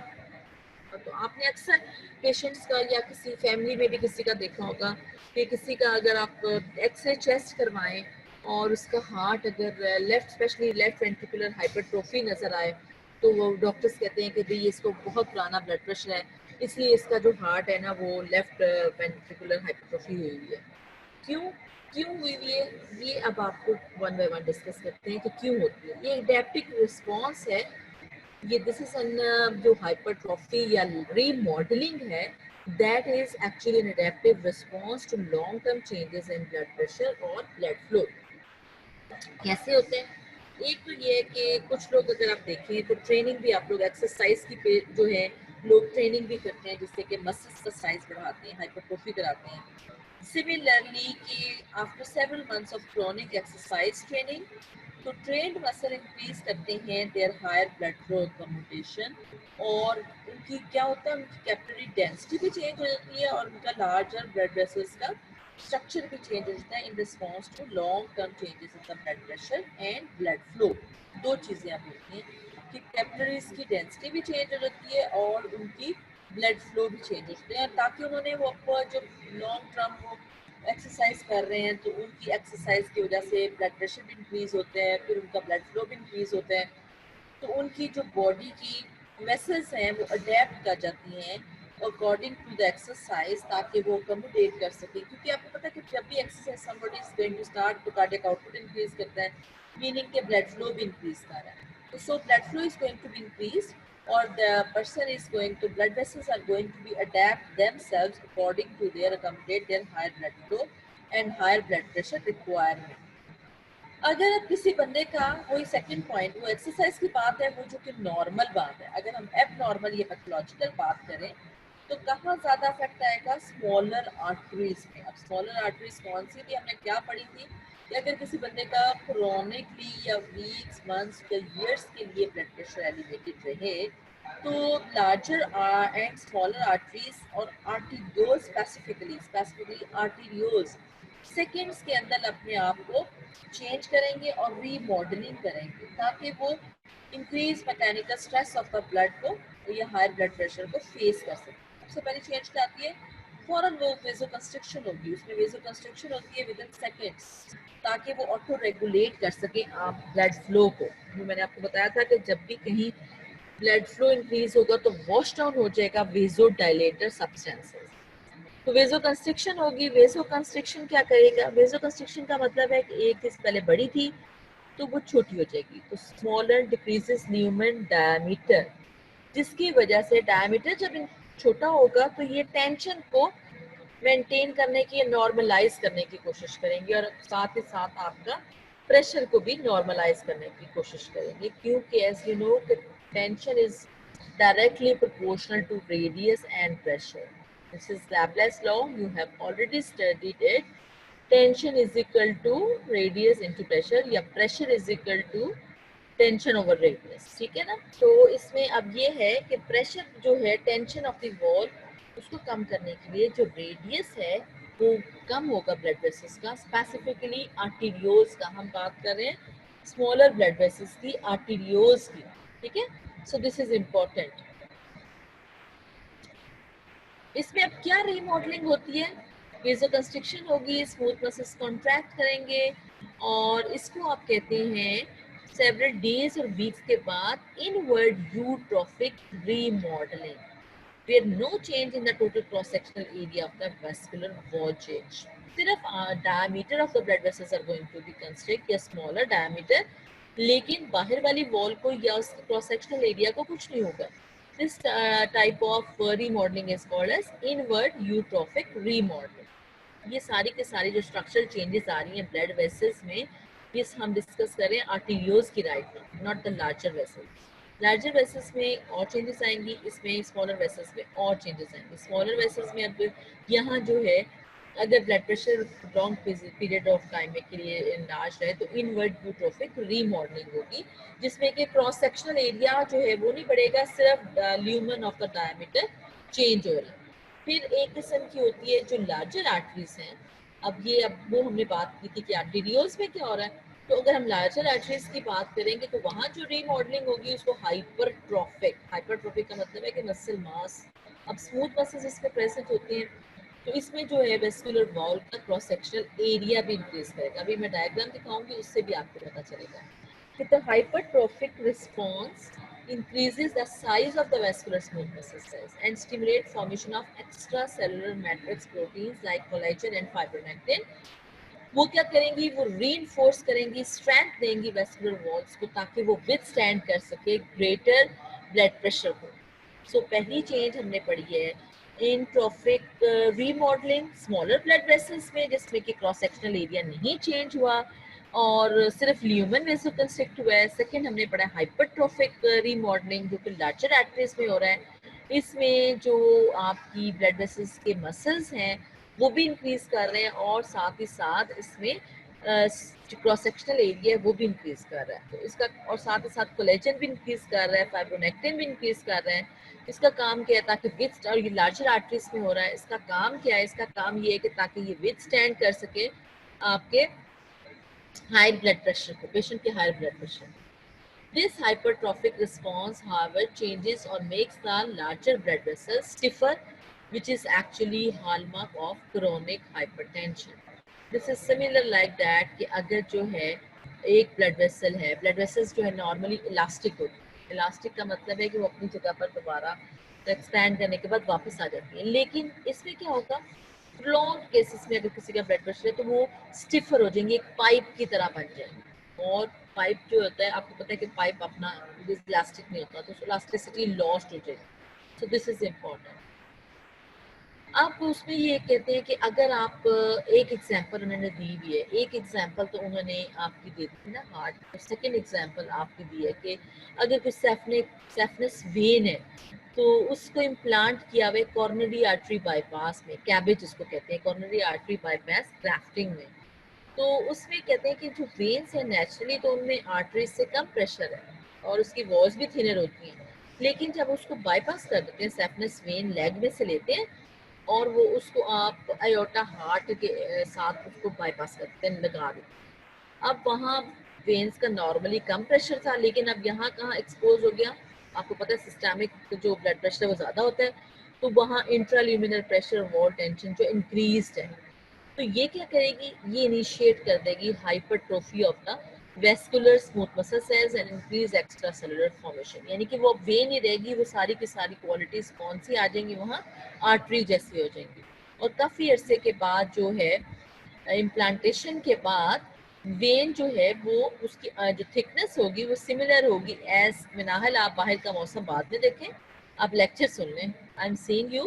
S1: तो आपने अक्सर पेशेंट्स का या किसी फैमिली में भी किसी का देखा होगा कि किसी का अगर आप एक्सरे चेस्ट करवाएं और उसका हार्ट अगर left specially left ventricular hypertrophy नजर आए तो वो डॉक्टर्स कहते हैं कि भाई इसको बहुत पुराना ब्लड प्रेशर है इसलिए इसका जो हार्ट है ना वो लेफ्ट वेंट्रिकुलर हाइपरट्रोफी हुई हुई है। क्यों क्यों हुई ये अब आपको वन बाय वन डिस्कस करते हैं कि क्यों होती है। ये एडेप्टिक रिस्पॉन्स है, ये दिस इज एन जो हाइपरट्रॉफी या रीमॉडलिंग है that is actually an adaptive response to long term changes in blood pressure और ब्लड फ्लो। कैसे होते हैं, एक तो ये है कि कुछ लोग अगर आप देखें तो ट्रेनिंग भी आप लोग एक्सरसाइज की पे जो है लोग ट्रेनिंग भी करते हैं जिससे कि मसल्स का साइज बढ़ाते हैं, हाइपरट्रोफी कराते हैं। Similarly, after several months of chronic exercise training, तो ट्रेंड मसल इंक्रीज करते हैं their higher blood flow commutation और उनकी क्या होता है, उनकी कैपिलरी डेंसिटी भी चेंज हो जाती है और उनका लार्जर ब्लड वेसल्स का स्ट्रक्चर भी चेंज हो जाता है in response to long term changes in the blood pressure and blood flow. दो चीज़ें आप देखते हैं कि कैपिलरीज की डेंसिटी भी चेंज हो जाती है और उनकी ब्लड फ्लो भी चेंज हो जाते हैं, ताकि उन्होंने वो जो लॉन्ग टर्म वो एक्सरसाइज कर रहे हैं तो उनकी एक्सरसाइज की वजह से ब्लड प्रेशर भी इंक्रीज होते हैं, फिर उनका ब्लड फ्लो भी इंक्रीज होता है, तो उनकी जो बॉडी की वेसल्स हैं वो अडेप्ट कर जाती हैं अकॉर्डिंग टू द एक्सरसाइज, ताकि वो कम्युनिकेट कर सके। क्योंकि आपको पता है कि जब भी exercise somebody is going to start तो कार्डियक आउटपुट इंक्रीज करता है, मीनिंग के ब्लड फ्लो भी इंक्रीज कर रहा है। तो so blood flow is going to be increase or the person is going to blood vessels are going to be adapt themselves according to their accommodate their higher blood flow and higher blood pressure requirement। अगर किसी बंदे का वही सेकंड पॉइंट वो एक्सरसाइज की बात है, वो जो कि नॉर्मल बात है, अगर हम एब नॉर्मल या पैथोलॉजिकल बात करें तो कहाँ ज्यादा इफेक्ट आएगा? स्मॉलर आर्टरीज में। अब स्मॉलर आर्टरीज कौन सी थी, हमने क्या पढ़ी थी कि अगर किसी बंदे का क्रोनिकली या वीक्स मंथ्स या ईयर्स के लिए ब्लड प्रेशर एलिवेटेड रहे तो लार्जर एंड स्मॉलर आर्टरीज और आर्टीरियोल्स स्पेसिफिकली आर्टीरियोल्स सेकेंड्स के अंदर अपने आप को चेंज करेंगे और रीमॉडलिंग करेंगे, ताकि वो increase mechanical stress of the blood को या हायर ब्लड प्रेशर को फेस कर सके। सबसे पहले चेंज क्या आती है? फॉरन वो वेजो कंस्ट्रक्शन होगी, उसमें वेजो कंस्ट्रक्शन होती है विद इन सेकेंड्स, ताकि वो ऑटो रेगुलेट कर सके आप ब्लड फ्लो को। मैंने आपको बताया था कि जब भी कहीं ब्लड फ्लो इंक्रीज होगा तो वॉश डाउन हो जाएगा वेजो डायलेटर सब्सटेंसेस, तो वेजो कंस्ट्रिक्शन होगी। वेजो कंस्ट्रिक्शन क्या करेगा? वेजो कंस्ट्रिक्शन का मतलब है कि एक इससे पहले बड़ी थी तो वो छोटी हो जाएगी, तो स्मॉलर डिक्रीजेस ल्यूमेन डायमीटर, जिसकी वजह से डायमीटर जब छोटा होगा तो ये टेंशन को मेंटेन करने की, नॉर्मलाइज करने की कोशिश करेंगे और साथ ही साथ आपका प्रेशर को भी नॉर्मलाइज करने की कोशिश करेंगे, क्योंकि as you know tension is directly proportional to radius and pressure. This is Laplace law. You have already studied it. Tension is equal to radius into pressure या pressure is equal to tension over radius. ठीक है ना? तो इसमें अब ये है कि प्रेशर जो है टेंशन ऑफ द वॉल उसको कम करने के लिए जो रेडियस है वो कम होगा ब्लड वेसल्स का, स्पेसिफिकली आर्टीरियोल्स का हम बात कर रहे हैं, स्मॉलर ब्लड वेसल्स की, आर्टीरियोल्स की। ठीक है, सो दिस इज इम्पोर्टेंट। इसमें अब क्या रीमॉडलिंग होती है? वेजो कंस्ट्रिक्शन होगी, स्मूथ मसल्स कॉन्ट्रैक्ट करेंगे और इसको आप कहते हैं सेवरल डेज और वीक्स के बाद inward eutrophic remodelling, where no change in the total cross-sectional area of the vascular wall change. सिर्फ diameter of the blood vessels are going to be constrict या smaller diameter, लेकिन बाहर वाली वॉल को या उसके क्रॉस सेक्शनल एरिया को कुछ नहीं होगा। This type of remodeling is called as inward eutrophic remodeling। ये सारी के सारी जो स्ट्रक्चरल चेंजेस आ रही हैं ब्लड वेसल्स में, ये हम डिस्कस कर रहे हैं आर्टीरियोल्स की राइट में, not the larger vessels. Larger vessels में और चेंजेस आएंगी, इसमें स्मॉलर वेसल्स में और चेंजेस आएंगे। स्मॉलर वेसल्स में अब यहाँ जो है अगर blood pressure long period of time के लिए इनलार्ज है तो इनवर्ड यूट्रोफिक रीमॉडलिंग होगी, जिसमें कि क्रॉस सेक्शनल एरिया जो है वो नहीं बढ़ेगा, सिर्फ lumen of the diameter change हो रहा है। फिर एक किस्म की होती है जो लार्जर आर्टरीज हैं। अब वो हमने बात की थी कि आर्टेरियोल्स में क्या हो रहा है, तो अगर हम लार्जर आर्टरीज की बात करेंगे तो वहाँ जो रीमॉडलिंग होगी उसको हाइपरट्रोफिक का मतलब है कि मसल मास। अब स्मूथ मसल्स इसमें प्रेजेंट होते हैं, तो इसमें जो है वेस्कुलर वॉल का क्रॉस सेक्शनल एरिया भी इंक्रीज करेगा। अभी मैं डायग्राम दिखाऊंगी, उससे भी आपको पता चलेगा कि the hypertrophic response increases the size of the vascular smooth muscle cells and stimulate formation of extracellular matrix proteins like collagen and fibronectin। वो क्या करेंगी? वो रीइंफोर्स करेंगी, स्ट्रेंथ देंगी वेस्कुलर वॉल्स को, ताकि वो विथस्टैंड कर सके ग्रेटर ब्लड प्रेशर को। सो पहली चेंज हमने पढ़ी है इंट्रोफिक रीमॉडलिंग स्मॉलर ब्लड वेसल्स में, जिसमें कि क्रॉस सेक्शनल एरिया नहीं चेंज हुआ और सिर्फ ल्यूमन वेसो कंस्ट्रिक्ट हुआ है। सेकंड हमने पढ़ा हाइपरट्रोफिक रीमॉडलिंग जो कि लार्जर आर्टरीज में हो रहा है। इसमें जो आपकी ब्लड वेसल्स के मसल्स हैं वो भी इंक्रीज कर रहे हैं और साथ ही साथ इसमें क्रॉस सेक्शनल एरिया है वो भी इंक्रीज कर रहा है, तो इसका और साथ ही साथ कोलेजन भी इंक्रीज कर रहा है, फाइब्रोनेक्टिन भी इंक्रीज कर रहे हैं। इसका काम क्या है, ताकि विथ और ये लार्जर आर्टरीज में हो रहा है, इसका काम क्या है, इसका काम ये है कि ताकि ये विथ स्टैंड कर सके आपके हाई ब्लड प्रेशर को, पेशेंट के high blood pressure. This hypertrophic response, however, changes or makes the larger blood vessels stiffer, which is actually hallmark of chronic hypertension. This is similar like that कि अगर जो है एक ब्लड वेसल है, ब्लड वेसल्स जो है नॉर्मली इलास्टिक होती है, इलास्टिक का मतलब है कि वो अपनी जगह पर दोबारा एक्सपैंड करने के बाद वापस आ जाती है, लेकिन इसमें क्या होगा, प्रोलॉन्ग केसेस में अगर किसी का ब्लड प्रेशर है तो वो स्टिफर हो जाएंगे, एक पाइप की तरह बन जाएंगे। और पाइप जो होता है, आपको पता है कि पाइप अपना इलास्टिक नहीं होता, तो इलास्टिसिटी लॉस्ट हो जाएगी। So this is important. अब उसमें ये कहते हैं कि अगर आप एक एग्जांपल उन्होंने दी हुई है, एक एग्जांपल तो उन्होंने आपकी दी थी ना हार्ट, तो सेकंड एग्जांपल आपकी दी है कि अगर कोई सेफनस वेन है तो उसको इम्प्लांट किया हुआ कॉर्नरी आर्टरी बाईपास में, कैबेज उसको कहते हैं, कॉर्नरी आर्टरी बाईपास ग्राफ्टिंग में। तो उसमें कहते हैं कि जो वेन्स है नेचुरली तो उनमें आर्टरीज से कम प्रेशर है और उसकी वॉल्स भी थिनर होती हैं, लेकिन जब उसको बाईपास कर देते हैं, सेफनस वेन लेग में से लेते हैं और वो उसको आप आयोटा हार्ट के साथ उसको बाईपास करते हैं, लगा देते हैं। अब वहाँ वेन्स का नॉर्मली कम प्रेशर था, लेकिन अब यहाँ कहाँ एक्सपोज हो गया, आपको पता है सिस्टमिक जो ब्लड प्रेशर है वो ज़्यादा होता है, तो वहाँ इंट्राल्यूमिनल प्रेशर वॉल टेंशन जो इंक्रीज है, तो ये क्या करेगी, ये इनिशिएट कर देगी hypertrophy of the vascular smooth muscle cells and increase extra cellular formation. यानी कि वो वेन नहीं रहेगी, वो सारी की सारी क्वालिटीज कौन सी आ जाएंगी, वहाँ आर्टरी जैसी हो जाएंगी। और काफ़ी अरसे के बाद जो है, इम्प्लांटेशन के बाद वेन जो है वो उसकी जो थिकनेस होगी वो सिमिलर होगी एज मिनाहल। आप बाहर का मौसम बाद में देखें, आप लेक्चर सुन लें, आई एम सीइंग यू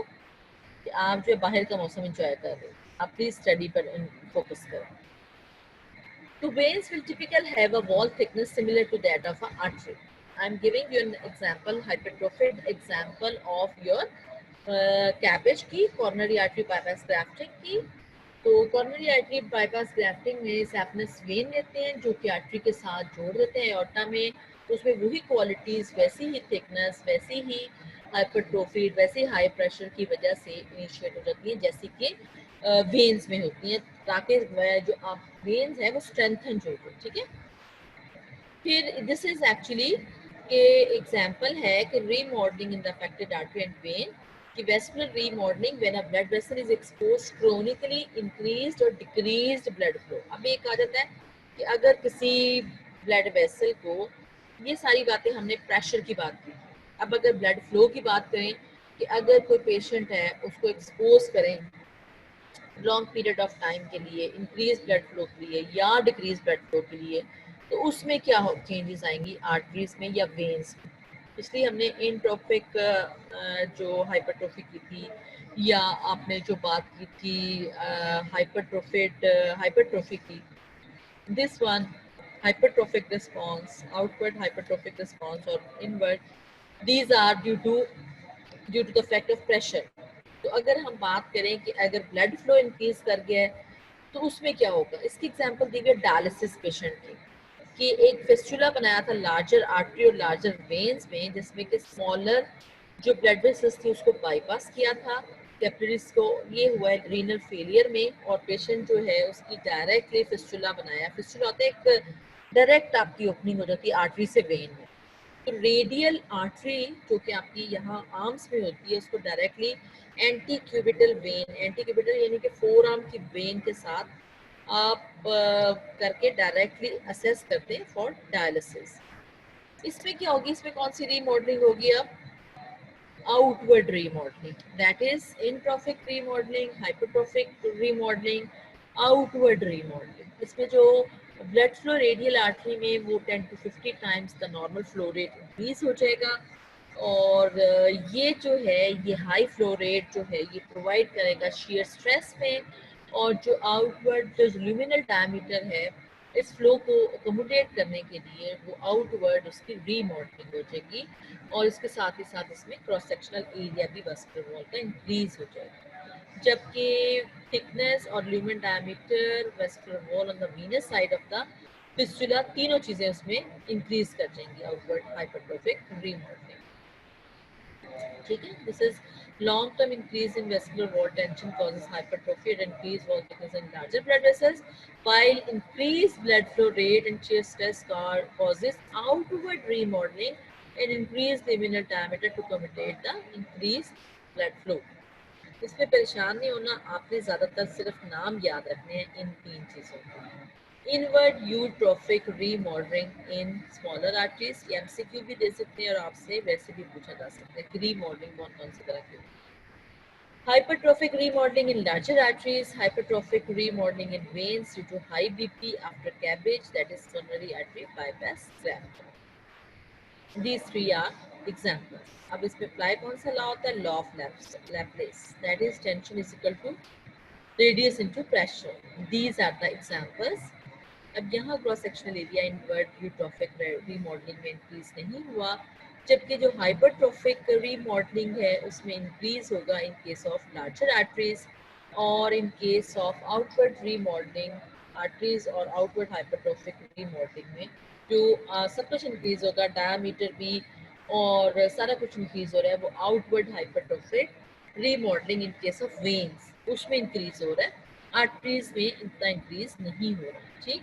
S1: कि आप जो बाहर का मौसम इंजॉय कर रहे हैं, आप प्लीज स्टडी पर फोकस करें। तो veins will typically have a wall thickness similar to that of an artery. I am giving you an example, hypertrophied example of your cabbage की coronary artery bypass grafting की। तो coronary artery bypass grafting में सैपनस वेन लेते हैं जो कि आर्टरी के साथ जोड़ देते हैं एओर्टा में, तो उसमें वही क्वालिटीज, वैसी ही थिकनेस, वैसी ही हाइपरट्रोफीड, वैसे हाई प्रेशर की वजह से इनिशिएट हो जाती है जैसे कि वेन्स में होती हैं, ताकि जो आप वेन्स है वो स्ट्रेंथन हो जाए, ठीक है। फिर दिस इज एक्चुअली के एग्जांपल है कि remodelling in the affected artery and vein, कि vascular remodelling when a blood vessel is exposed chronically increased और डिक्रीज्ड ब्लड फ्लो। अब ये कहा जाता है कि अगर किसी ब्लड वेसल को, ये सारी बातें हमने प्रेशर की बात की, अब अगर ब्लड फ्लो की बात करें कि अगर कोई पेशेंट है उसको एक्सपोज करें लॉन्ग पीरियड ऑफ टाइम के लिए, इंक्रीज ब्लड फ्लो के लिए या डिक्रीज ब्लड फ्लो के लिए, तो उसमें क्या चेंजेस आएंगी आर्टरीज में या वेन्स में। इसलिए हमने इंट्रोफिक जो हाइपरट्रोफी की थी, या आपने जो बात की थी हाइपरट्रोफी की, this one hypertrophic response, outward hypertrophic response or inward, these are due to the effect of pressure। तो अगर हम बात करें कि अगर ब्लड फ्लो इंक्रीज कर गया है तो उसमें क्या होगा, इसकी एग्जांपल दी हुई डायलिसिस पेशेंट की, कि एक फिस्टुला बनाया था लार्जर आर्टरी और लार्जर वेन्स में, जिसमें कि स्मॉलर जो ब्लड वेसल्स थी उसको बाईपास किया था, कैपिलरीज को, ये हुआ है रीनल फेलियर में, और पेशेंट जो है उसकी डायरेक्टली फिस्टुला बनाया, फिस्टुला होता है एक डायरेक्ट आपकी ओपनिंग हो जाती है आर्टरी से वेन में। तो रेडियल आर्टरी जो कि आपकी यहाँ आर्म्स में होती है उसको directly anti cubital when, anti cubital यानी कि फोर आर्म की वेन के साथ आप करके डायरेक्टली असेस करते हैं फॉर डायलिसिस। इसमें क्या होगी, इसमें कौन सी रीमॉडलिंग होगी, अब outward remodeling, that is introffic remodeling, hypertrophic remodeling, outward remodeling। इसमें जो ब्लड फ्लो रेडियल आर्टरी में वो 10 to 50 times the normal flow rate increase हो जाएगा, और ये जो है ये हाई फ्लो रेट जो है ये प्रोवाइड करेगा shear स्ट्रेस में, और जो आउटवर्ड जो ल्यूमिनल डायमीटर है इस फ्लो को अकोमोडेट करने के लिए वो आउटवर्ड उसकी रीमॉडलिंग हो जाएगी, और इसके साथ ही साथ इसमें क्रॉस सेक्शनल एरिया भी वेस्कुलर वॉल का इंक्रीज हो जाएगा। जबकि थिकनेस और lumen diameter, vascular wall on the Venus side of the fistula, तीनों चीजें उसमें इंक्रीज कर जाएंगी आउटवर्ड हाइपरट्रोफिक रीमॉडलिंग। ठीक है, this is long term increase in vascular wall tension causes hypertrophy and increased wall thickness in larger blood vessels, while increased blood flow rate and shear stress causes outward remodeling and increased luminal diameter to accommodate the increased blood flow. इसमें परेशान नहीं होना, आपने ज्यादातर सिर्फ नाम याद रखने हैं इन तीन चीजों के। Inward eutrophic remodelling in smaller arteries, ये एमसीक्यू भी दे सकते हैं और आपसे वैसे भी पूछा जा सकता है कि रीमॉडलिंग कौन कौन सी तरह की होती है। Hypertrophic remodeling in larger arteries, hypertrophic remodeling in veins due to high BP after CABG, that is coronary artery bypass graft. These three are examples. अब इसमें अप्लाई कौन सा लॉ होता है? Law of Laplace, that is tension is equal to radius into pressure. These are the examples. अब यहाँ cross sectional area inward eutrophic remodelling में इंक्रीज नहीं हुआ, जबकि जो हाइपरट्रोफिक रीमॉडलिंग है उसमें इंक्रीज होगा in case of larger arteries, और in case of outward remodelling arteries और आउटवर्ड हाइपरट्रोफिक रीमॉडलिंग में जो सब कुछ इंक्रीज होगा, डायामीटर भी और सारा कुछ इंक्रीज हो रहा है, वो outward hypertrophic remodelling in case of veins उसमें इंक्रीज हो रहा है, आर्टरीज में इतना इंक्रीज नहीं हो रहा। ठीक,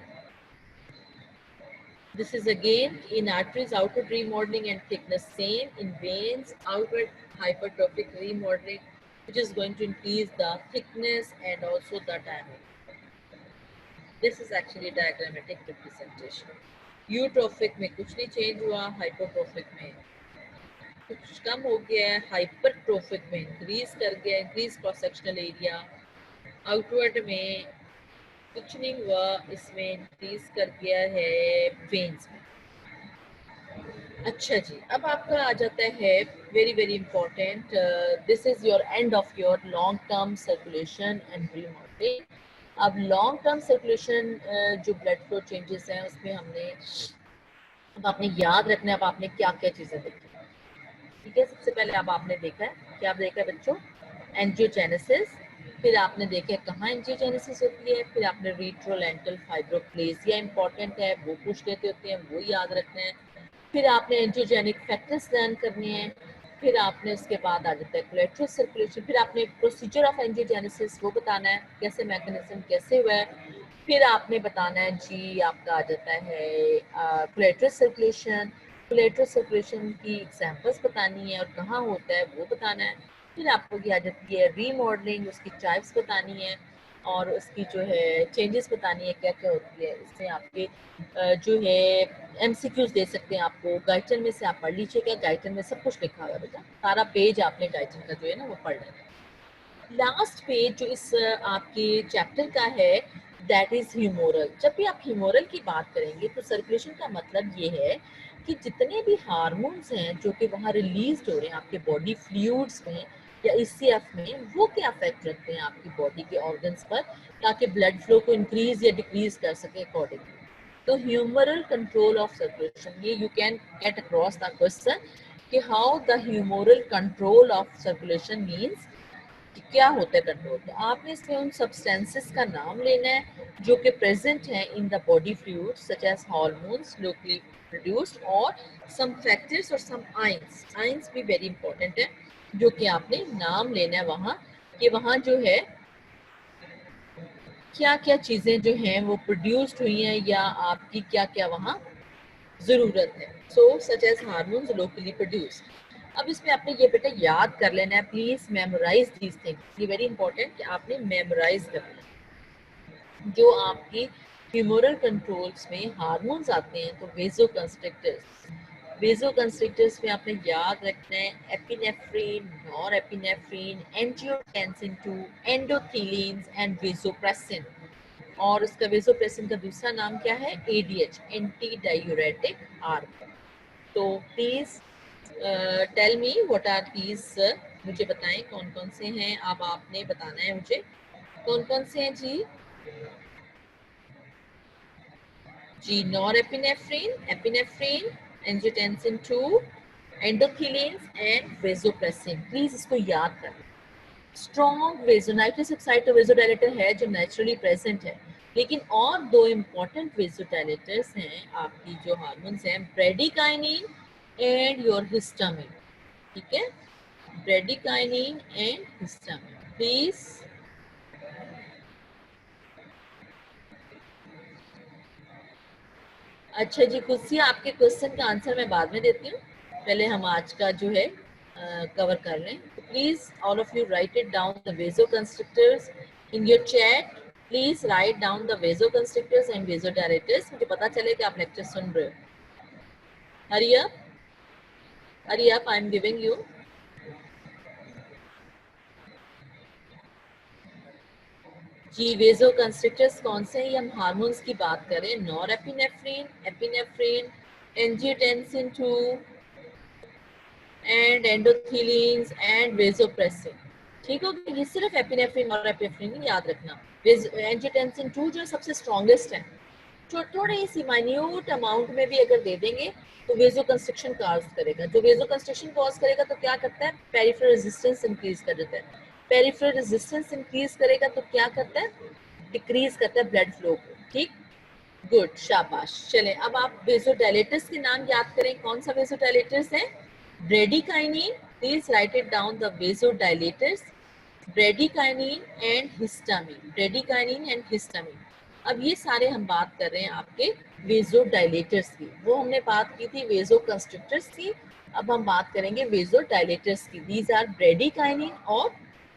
S1: this is again in arteries outward remodeling and thickness same, in veins outward hypertrophic remodeling which is going to increase the thickness and also the diameter. This is actually diagrammatic representation. Eutrophic में कुछ नहीं चेंज हुआ, हाइपोट्रोफिक में कुछ कम हो गया है, हाइपरट्रोफिक में इंक्रीज कर गया, increase cross sectional area, outward में कुछ नहीं हुआ, इसमें इंक्रीज कर गया है वेन्स में। अच्छा जी, अब आपका आ जाता है very very important, this is your end of your long term circulation and remodelling. अब लॉन्ग टर्म सर्कुलेशन जो ब्लड फ्लो चेंजेस हैं उसमें हमने अब आपने याद रखना है अब आपने क्या क्या चीज़ें देखी। ठीक है, सबसे पहले अब आपने देखा है, क्या देखा है बच्चों? एंजियोजेनेसिस, फिर आपने देखा कहाँ एंजियोजेनेसिस होती है, फिर आपने रीट्रोलेंटल फाइब्रोप्लेजिया इंपॉर्टेंट है वो पूछ लेते होते हैं, वो याद रखना है, फिर आपने एंजियोजेनिक फैक्टर्स लर्न करने हैं, फिर आपने उसके बाद आ जाता है कोलेट्रल सर्कुलेशन, फिर आपने प्रोसीजर ऑफ एंजियोजेनेसिस वो बताना है, कैसे मैकेनिज्म कैसे हुआ है, फिर आपने बताना है जी आपका आ जाता है कोलेट्रल सर्कुलेशन, कोलेट्रल सर्कुलेशन की एग्जांपल्स बतानी है और कहाँ होता है वो बताना है, फिर आपको क्या आ जाती है रीमॉडलिंग, उसकी टाइप्स बतानी है और उसकी जो है चेंजेस बतानी है क्या क्या होती है। इसमें आपके जो है एमसीक्यूज दे सकते हैं आपको, गाइटन में से आप पढ़ लीजिएगा, गाइटन में सब कुछ लिखा हुआ है बेटा, सारा पेज आपने गाइटन का जो है ना वो पढ़ लेना। लास्ट पेज जो इस आपके चैप्टर का है दैट इज ह्यूमोरल। जब भी आप ह्यूमोरल की बात करेंगे तो सर्कुलेशन का मतलब ये है कि जितने भी हार्मोन्स हैं जो कि वहाँ रिलीज हो रहे हैं आपके बॉडी फ्लूइड्स में या ईसीएफ में, वो क्या अफेक्ट रखते हैं आपकी बॉडी के ऑर्गन्स पर ताकि ब्लड फ्लो को इंक्रीज या डिक्रीज कर सके अकॉर्डिंगली। तो ह्यूमरल कंट्रोल ऑफ सर्कुलेशन, ये you can get across the question कि how the humoral control of circulation means कि क्या होता है कंट्रोल। तो आपने इसमें उन सब्सटेंसेस का नाम लेना है जो कि प्रेजेंट हैं in the body fluids such as hormones locally produced और सम फैक्टर्स और सम आयंस। आयंस भी वेरी इंपॉर्टेंट है जो कि आपने नाम लेना है वहाँ कि वहाँ जो है क्या क्या चीज़ें जो हैं वो प्रोड्यूस्ड हुई हैं या आपकी क्या क्या वहाँ ज़रूरत है। So such as hormones locally produced. अब इसमें आपने ये बेटा याद कर लेना है, प्लीज मेमोराइज दीज थिंग्स, ये वेरी इंपॉर्टेंट कि आपने मेमोराइज करना है। जो आपकी ह्यूमरल कंट्रोल्स में हार्मोन्स आते हैं तो वेजो कंस्ट्रिक्टर्स में आपने याद रखना है epinephrine, norepinephrine, angiotensin 2, endothelins and vasopressin. और उसका वेसोप्रेसिन का दूसरा नाम क्या है? ADH, anti diuretic hormone. तो please tell me what are these, मुझे बताएं कौन कौन से हैं। अब आपने बताना है मुझे कौन कौन से हैं जी। जी norepinephrine, epinephrine, angiotensin 2, endothelins and vasopressin. Please इसको याद करें। स्ट्रॉन्ग वेजो नाइट्रस ऑक्साइड तो वेजोडाइलेटर है जो नेचुरली प्रेजेंट है, लेकिन और दो इम्पॉर्टेंट वेजोडाइलेटर्स हैं आपकी जो हार्मोन्स हैं, ब्रेडिकाइनिन एंड योर हिस्टामिन। ठीक है, ब्रेडिकाइनिन एंड हिस्टामिन। प्लीज अच्छा जी, कुछ आपके क्वेश्चन का आंसर मैं बाद में देती हूँ, पहले हम आज का जो है कवर कर लें। तो please all of you write it down the vasoconstrictors in your chat. Please write down the vasoconstrictors and vasodilators, मुझे पता चले कि आप लेक्चर सुन रहे हो। Hurry up, hurry up, I am giving you. जी, वेजो कंस्ट्रक्टर्स कौन से हैं? हम हार्मोन्स की बात करें, norepinephrine, epinephrine, angiotensin 2 and endothelins and vasopressin. ठीक हो गया, ये सिर्फ एपिनेफ्रिन और एपिनेफ्रिन याद रखना। एंजियोटेंसिन 2 जो सबसे स्ट्रॉन्गेस्ट है, जो थोड़ी सी माइन्यूट अमाउंट में भी अगर दे देंगे तो वेजो कंस्ट्रक्शन कॉज करेगा। जो वेजो कंस्ट्रक्शन कॉज करेगा तो क्या करता है, पेरिफेरल रेजिस्टेंस इंक्रीज कर देता है। पेरिफेरल रेजिस्टेंस इंक्रीज करेगा तो क्या करता है, डिक्रीज करता है ब्लड फ्लो को। ठीक, गुड, शाबाश। चलें, अब आप वेसोडाइलेटर्स के नाम याद करें। कौन सा वेसोडाइलेटर्स है? Bradykinin, please right it down, the vasodilators, bradykinin and histamine, bradykinin and histamine. अब ये सारे हम बात कर रहे हैं आपके वेसोडाइलेटर्स की। वो हमने बात की थी वेसो कंस्ट्रक्टर्स की, अब हम बात करेंगे वेसोडाइलेटर्स की। दीज आर ब्रेडिकाइनिन और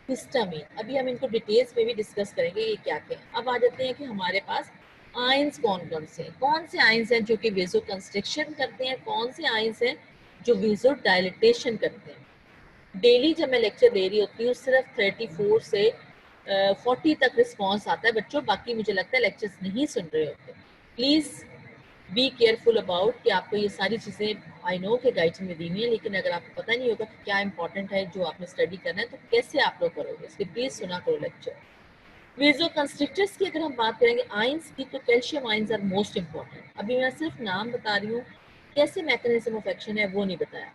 S1: हिस्टामिन। अभी हम इनको डिटेल्स में भी डिस्कस करेंगे ये क्या क्या है। अब आ जाते हैं कि हमारे पास आयंस कौन से आयंस हैं जो कि वेसो कंस्ट्रक्शन करते हैं, कौन से आयंस हैं जो वेसो डायलिटेशन करते हैं। डेली जब मैं लेक्चर दे रही होती हूँ सिर्फ 34 से 40 तक रिस्पॉन्स आता है बच्चों, बाकी मुझे लगता है लेक्चर्स नहीं सुन रहे होते। प्लीज बी केयरफुल अबाउट कि आपको ये सारी चीज़ें आई नो कि गाइड में दी हुई है, लेकिन अगर आपको पता नहीं होगा कि क्या इंपॉर्टेंट है जो आपने स्टडी करना है तो कैसे आप लोग करोगे, इसलिए प्लीज सुना करो लेक्चर। वेजो कंस्ट्रक्टर्स की अगर हम बात करेंगे आयंस की, तो calcium ions are most important. अभी मैं सिर्फ नाम बता रही हूँ, कैसे मैकेनिज्म ऑफ एक्शन है वो नहीं बताया।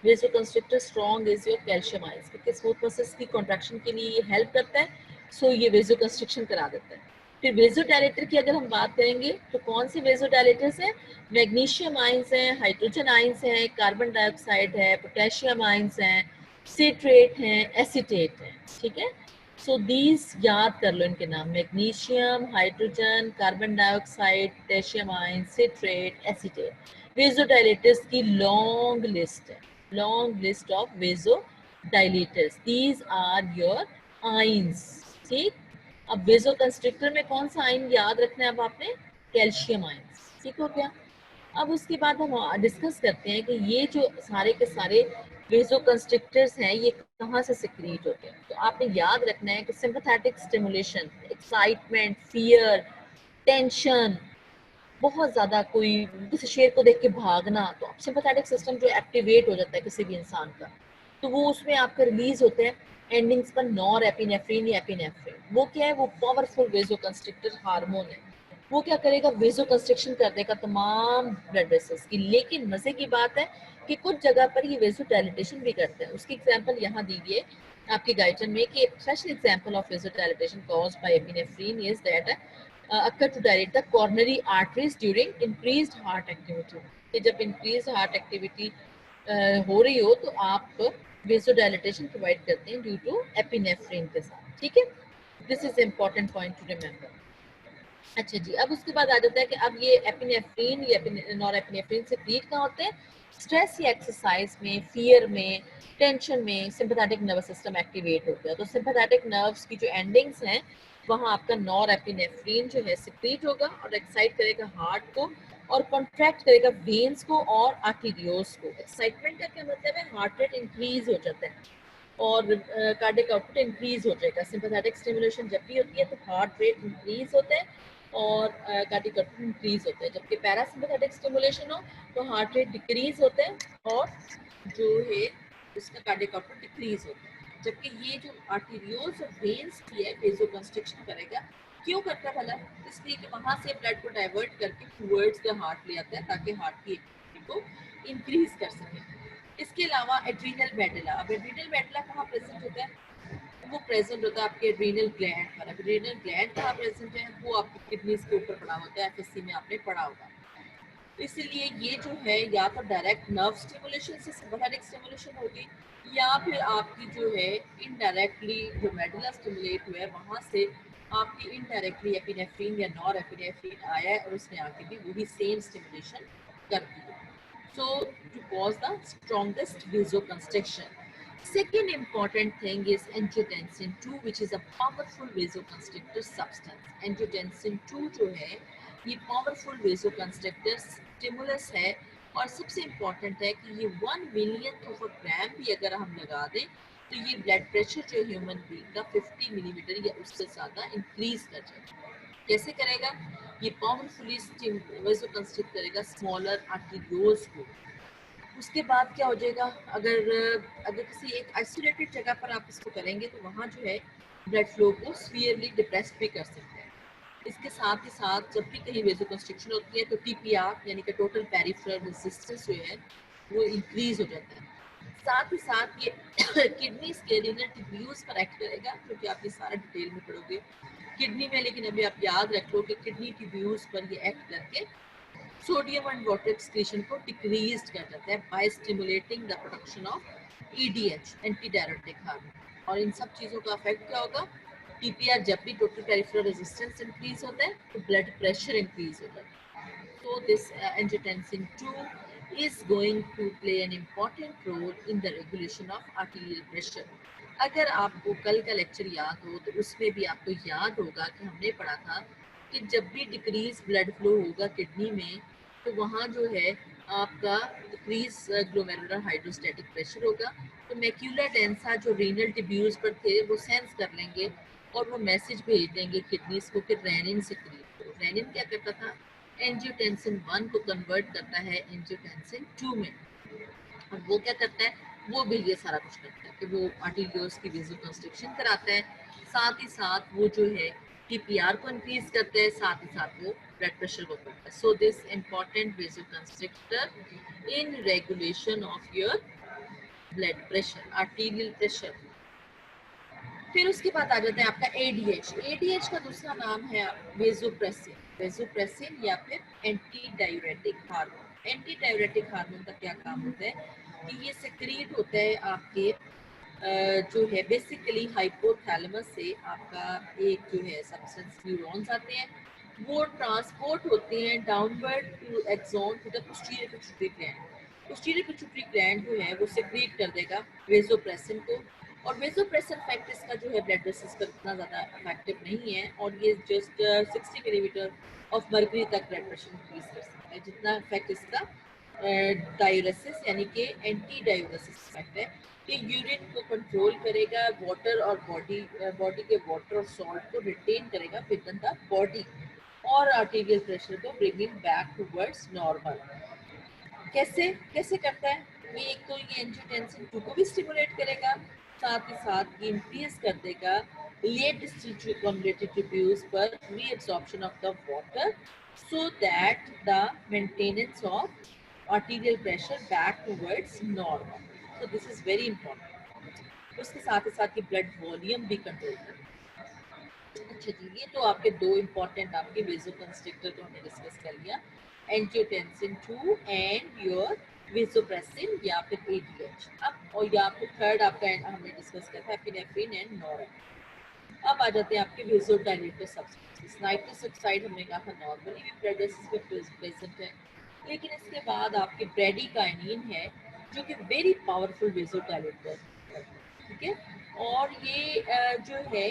S1: Vasoconstrictor strong is your calcium ions, क्योंकि स्मूथ मसल्स की कॉन्ट्रैक्शन के लिए ये हेल्प करता है, सो ये वेजो कंस्ट्रक्शन करा देता है। फिर वेजो डायलेटर की अगर हम बात करेंगे तो कौन से वेजो डायलेटर्स हैं? मैग्नीशियम आयंस हैं, हाइड्रोजन आयंस हैं, कार्बन डाइऑक्साइड है, पोटेशियम आयंस हैं, सिट्रेट हैं, एसीटेट हैं। ठीक है, सो दीज याद कर लो इनके नाम, magnesium, hydrogen, carbon dioxide, potassium ion, citrate, acetate. Vasodilators की लॉन्ग लिस्ट है, long list of vasodilators, these are your ions. ठीक, अब वेजो कंस्ट्रिक्टर में कौन सा आयन याद रखना है अब आपने? Calcium ions. ठीक हो गया। अब उसके बाद हम डिस्कस करते हैं कि ये जो सारे के सारे वेजो कंस्ट्रिक्टर्स हैं ये कहाँ से सिक्रीट होते हैं। तो आपने याद रखना है कि sympathetic stimulation, excitement, fear, tension, बहुत ज़्यादा कोई किसी शेर को देख के भागना, तो सिंपैथेटिक सिस्टम जो एक्टिवेट हो जाता है किसी भी इंसान का, तो वो उसमें आपका रिलीज होते हैं एंडिंग्स पर नॉर एपिनेफ्रिन या एपिनेफ्रिन। वो क्या है? वो पावरफुल वेजो कंस्ट्रिक्टर हार्मोन है। वो क्या करेगा? वेजो कंस्ट्रिक्शन कर देगा तमाम ब्लड वेसल्स की। लेकिन मजे की बात है कि कुछ जगह पर ये वेजो डायलिटेशन भी करते हैं। उसकी एग्जांपल यहाँ दी गई है आपके गाइडन में कि special example of vasodilatation caused by epinephrine is that occur to dilate the coronary arteries during increased heart activity। कि जब increased heart activity हो रही हो तो आप वेसोडाइलेटेशन प्रोवाइड करते हैं ड्यू टू एपिनेफ्रिन के साथ। ठीक है, this is important point two remember. अच्छा जी, अब उसके बाद आ जाता है कि अब ये एपिनेफ्रिन या नॉर एपिनेफ्रिन से क्रिएट कहाँ होते हैं? स्ट्रेस या एक्सरसाइज में, फियर में, टेंशन में सिंपैथेटिक नर्वस सिस्टम एक्टिवेट हो गया, तो सिंपैथेटिक नर्व्स की जो एंडिंग्स हैं वहाँ आपका नॉर एपिनेफ्रिन जो है सिक्रीट होगा और एक्साइट करेगा हार्ट को और कॉन्ट्रैक्ट करेगा वेन्स को और आर्टेरियोल्स को। एक्साइटमेंट का क्या मतलब है? हार्ट रेट इंक्रीज हो जाता है और कार्डियक आउटपुट इंक्रीज हो जाएगा। सिंपैथेटिक स्टिमुलेशन जब भी होती है तो हार्ट रेट इंक्रीज होता है और कार्डियक आउटपुट इंक्रीज होता है। जबकि पैरासिम्पैथेटिक स्टिमुलेशन हो तो हार्ट रेट डिक्रीज होता है और जो है उसका कार्डियक आउटपुट डिक्रीज होता है। जबकि ये जो आर्टेरियोल्स और वेन्स की है वेजो कंस्ट्रिक्शन करेगा। क्यों करता है भला? इसलिए कि वहां से ब्लड को डाइवर्ट करके टूवर्ड्स द हार्ट ले आता है ताकि हार्ट की एक्टिविटी को इंक्रीज कर सके। इसके अलावा एड्रीनल मेडुला, अब एड्रीनल मेडुला कहाँ प्रेजेंट होता है? वो प्रेजेंट होता है आपके एड्रीनल ग्लैंड पर। अब एड्रीनल ग्लैंड कहाँ प्रेजेंट है, वो आपकी किडनीज के ऊपर पड़ा होता है, एफएससी में आपने पढ़ा होगा। इसलिए ये जो है या तो डायरेक्ट नर्व स्टिमुलेशन से सिम्पैथेटिक स्टिमुलेशन होगी, या फिर आपकी जो है इनडायरेक्टली जो मेडुला स्टिमुलेट हुआ है वहाँ से आपकी इनडायरेक्टली एपिनेफ्रिन या नॉर एपिनेफ्रिन आया है और उसने आके भी वही सेम स्टिमुलेशन कर दी है। So to cause the strongest vasoconstriction. Second important thing is angiotensin 2, which is a powerful vasoconstrictor substance. Angiotensin 2 जो है ये powerful vasoconstrictor stimulus है, और सबसे important है कि ये 1 millionth of a gram भी अगर हम लगा दें तो ये ब्लड प्रेशर जो ह्यूमन बीइंग का 50 मिलीमीटर या उससे ज़्यादा इंक्रीज कर जाएगा। कैसे करेगा, ये पावरफुली वेसोकंस्ट्रिक्ट करेगा स्मॉलर आर्टेरियोल्स को। उसके बाद क्या हो जाएगा, अगर अगर किसी एक आइसोलेटेड जगह पर आप इसको करेंगे तो वहाँ जो है ब्लड फ्लो को सीवियरली डिप्रेस भी कर सकते हैं। इसके साथ ही साथ जब भी कहीं वेसोकंस्ट्रिक्शन होती है तो टीपीआर यानी कि टोटल पेरिफेरल रेजिस्टेंस जो है वो इंक्रीज हो जाता है। साथ ही साथ ये किडनी के रीनल ट्यूब्यूल्स पर एक्ट करेगा, क्योंकि आप ये सारा डिटेल में पढ़ोगे किडनी में, लेकिन अभी आप याद रख लो कि किडनी ट्यूब्यूल्स पर ये एक्ट करके सोडियम एंड वाटर एक्सक्रीशन को डिक्रीज कर देता है by stimulating the production of ADH, anti diuretic hormone. और इन सब चीज़ों का इफेक्ट क्या होगा, टीपीआर जब भी टोटल पेरिफेरल रेजिस्टेंस इंक्रीज होता है तो ब्लड प्रेशर इंक्रीज होता है। So this angiotensin 2 is going to play an important role in the regulation of arterial pressure. अगर आपको कल का लेक्चर याद हो तो उसमें भी आपको याद होगा कि हमने पढ़ा था कि जब भी डिक्रीज ब्लड फ्लो होगा किडनी में तो वहाँ जो है आपका डिक्रीज ग्लोमेरुलर हाइड्रोस्टैटिक प्रेशर होगा। तो मैक्यूला डेंसा जो रीनल ट्यूब्यूल्स पर थे वो सेंस कर लेंगे और वो मैसेज भेज देंगे किडनीज को कि रेनिन सिक्रीट करो। रेनिन क्या करता था, एंजियोटेंसिन 1 को कन्वर्ट करता है एंजियोटेंसिन 2 में, और वो क्या करता है, वो भी ये सारा कुछ करता है कि वो आर्टेरियोल्स की वेसोकंस्ट्रिक्शन कराता है, साथ ही साथ वो जो है टीपीआर को इंक्रीज करता है, साथ ही साथ वो ब्लड प्रेशर को करता है। So this important vasoconstrictor in regulation of your blood pressure, arterial pressure. फिर उसके बाद आ जाता है आपका एडीएच। एडीएच का दूसरा नाम है वेसोप्रेसिन। वेसोप्रेसिन या फिर anti diuretic hormone. Anti diuretic hormone का क्या काम होता है कि ये सेक्रीट होता है आपके जो है बेसिकली हाइपोथैलेमस से आपका एक जो है सब्सटेंस न्यूरॉन्स आते हैं, वो ट्रांसपोर्ट होते हैं downward to axon to the posterior pituitary gland. Posterior pituitary gland जो है वो सेक्रीट कर देगा वेसोप्रेसिन को, और वेसोप्रेसिन फैक्ट इसका जो है ब्लड वेसल्स पर इतना ज़्यादा इफेक्टिव नहीं है, और ये जस्ट 60 मिलीमीटर ऑफ मर्करी तक ब्लड प्रेशर इंक्रीज कर सकता है, जितना इफेक्ट इसका डायूरेसिस यानी कि एंटी डायूरेसिस इफेक्ट है कि यूरिन को कंट्रोल करेगा, वाटर और बॉडी के वाटर और सॉल्ट को रिटेन करेगा विद इन द बॉडी, और आर्टेरियल प्रेशर को ब्रिंगिंग बैक टुवर्ड्स नॉर्मल। कैसे कैसे करता है ये, एक तो ये एंजियोटेंसिन 2 को भी स्टिमुलेट करेगा, साथ ही साथ ये इंक्रीज कर देगा लेट स्टिमुलेटेड ट्यूब्यूल्स पर reabsorption of the water, so that the maintenance of arterial pressure back towards normal. So this is very important. उसके साथ ही साथ ये ब्लड वॉल्यूम भी कंट्रोल करता है। अच्छा जी, ये तो आपके दो इंपॉर्टेंट आपके वेसोकंस्ट्रिक्टर को हमने डिस्कस कर लिया, एंजियोटेंसिन 2 एंड योर वेसोप्रेसिन या फिर एडीएच। अब और या फिर थर्ड आपका हमने डिस्कस किया था एपिनेफ्रिन एंड नॉरएपिनेफ्रिन। अब आ जाते हैं आपके वेसोडाइलेटर सब्सटेंसेस। नाइट्रस ऑक्साइड हमने कहा था नॉर्मली भी ब्लड वेसल्स में प्रेजेंट है, लेकिन इसके बाद आपके ब्रेडिकाइनिन है जो कि वेरी पावरफुल वेसोडाइलेटर है, ठीक है। और ये जो है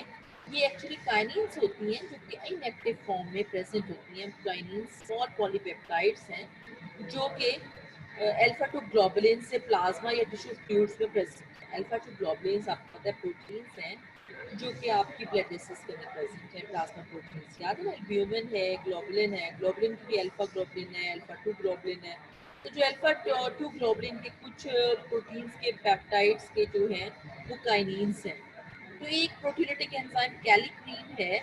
S1: ये एक्चुअली काइनिन्स होती हैं जो कि इनएक्टिव फॉर्म में प्रेजेंट होती हैं। काइनिन्स स्मॉल पॉलीपेप्टाइड्स हैं जो कि अल्फा टू ग्लोबुलिन से प्लाज्मा या टिश्यू फ्लूइड्स में प्रेजेंट है। अल्फा टू ग्लोबुलिन आपको पता है प्रोटीन्स हैं जो कि आपकी ब्लड वेसल्स के अंदर प्रेजेंट है, प्लाज्मा प्रोटीन्स। याद है ना, एल्ब्यूमिन है, ग्लोबुलिन है, ग्लोबुलिन की भी अल्फा ग्लोबुलिन है, अल्फा टू ग्लोबुलिन है। तो जो अल्फा टू ग्लोबुलिन के कुछ प्रोटीन्स के पेप्टाइड्स के जो हैं वो काइनिन्स हैं। तो एक प्रोटीलिटिक एंजाइम कैलिक्रीन है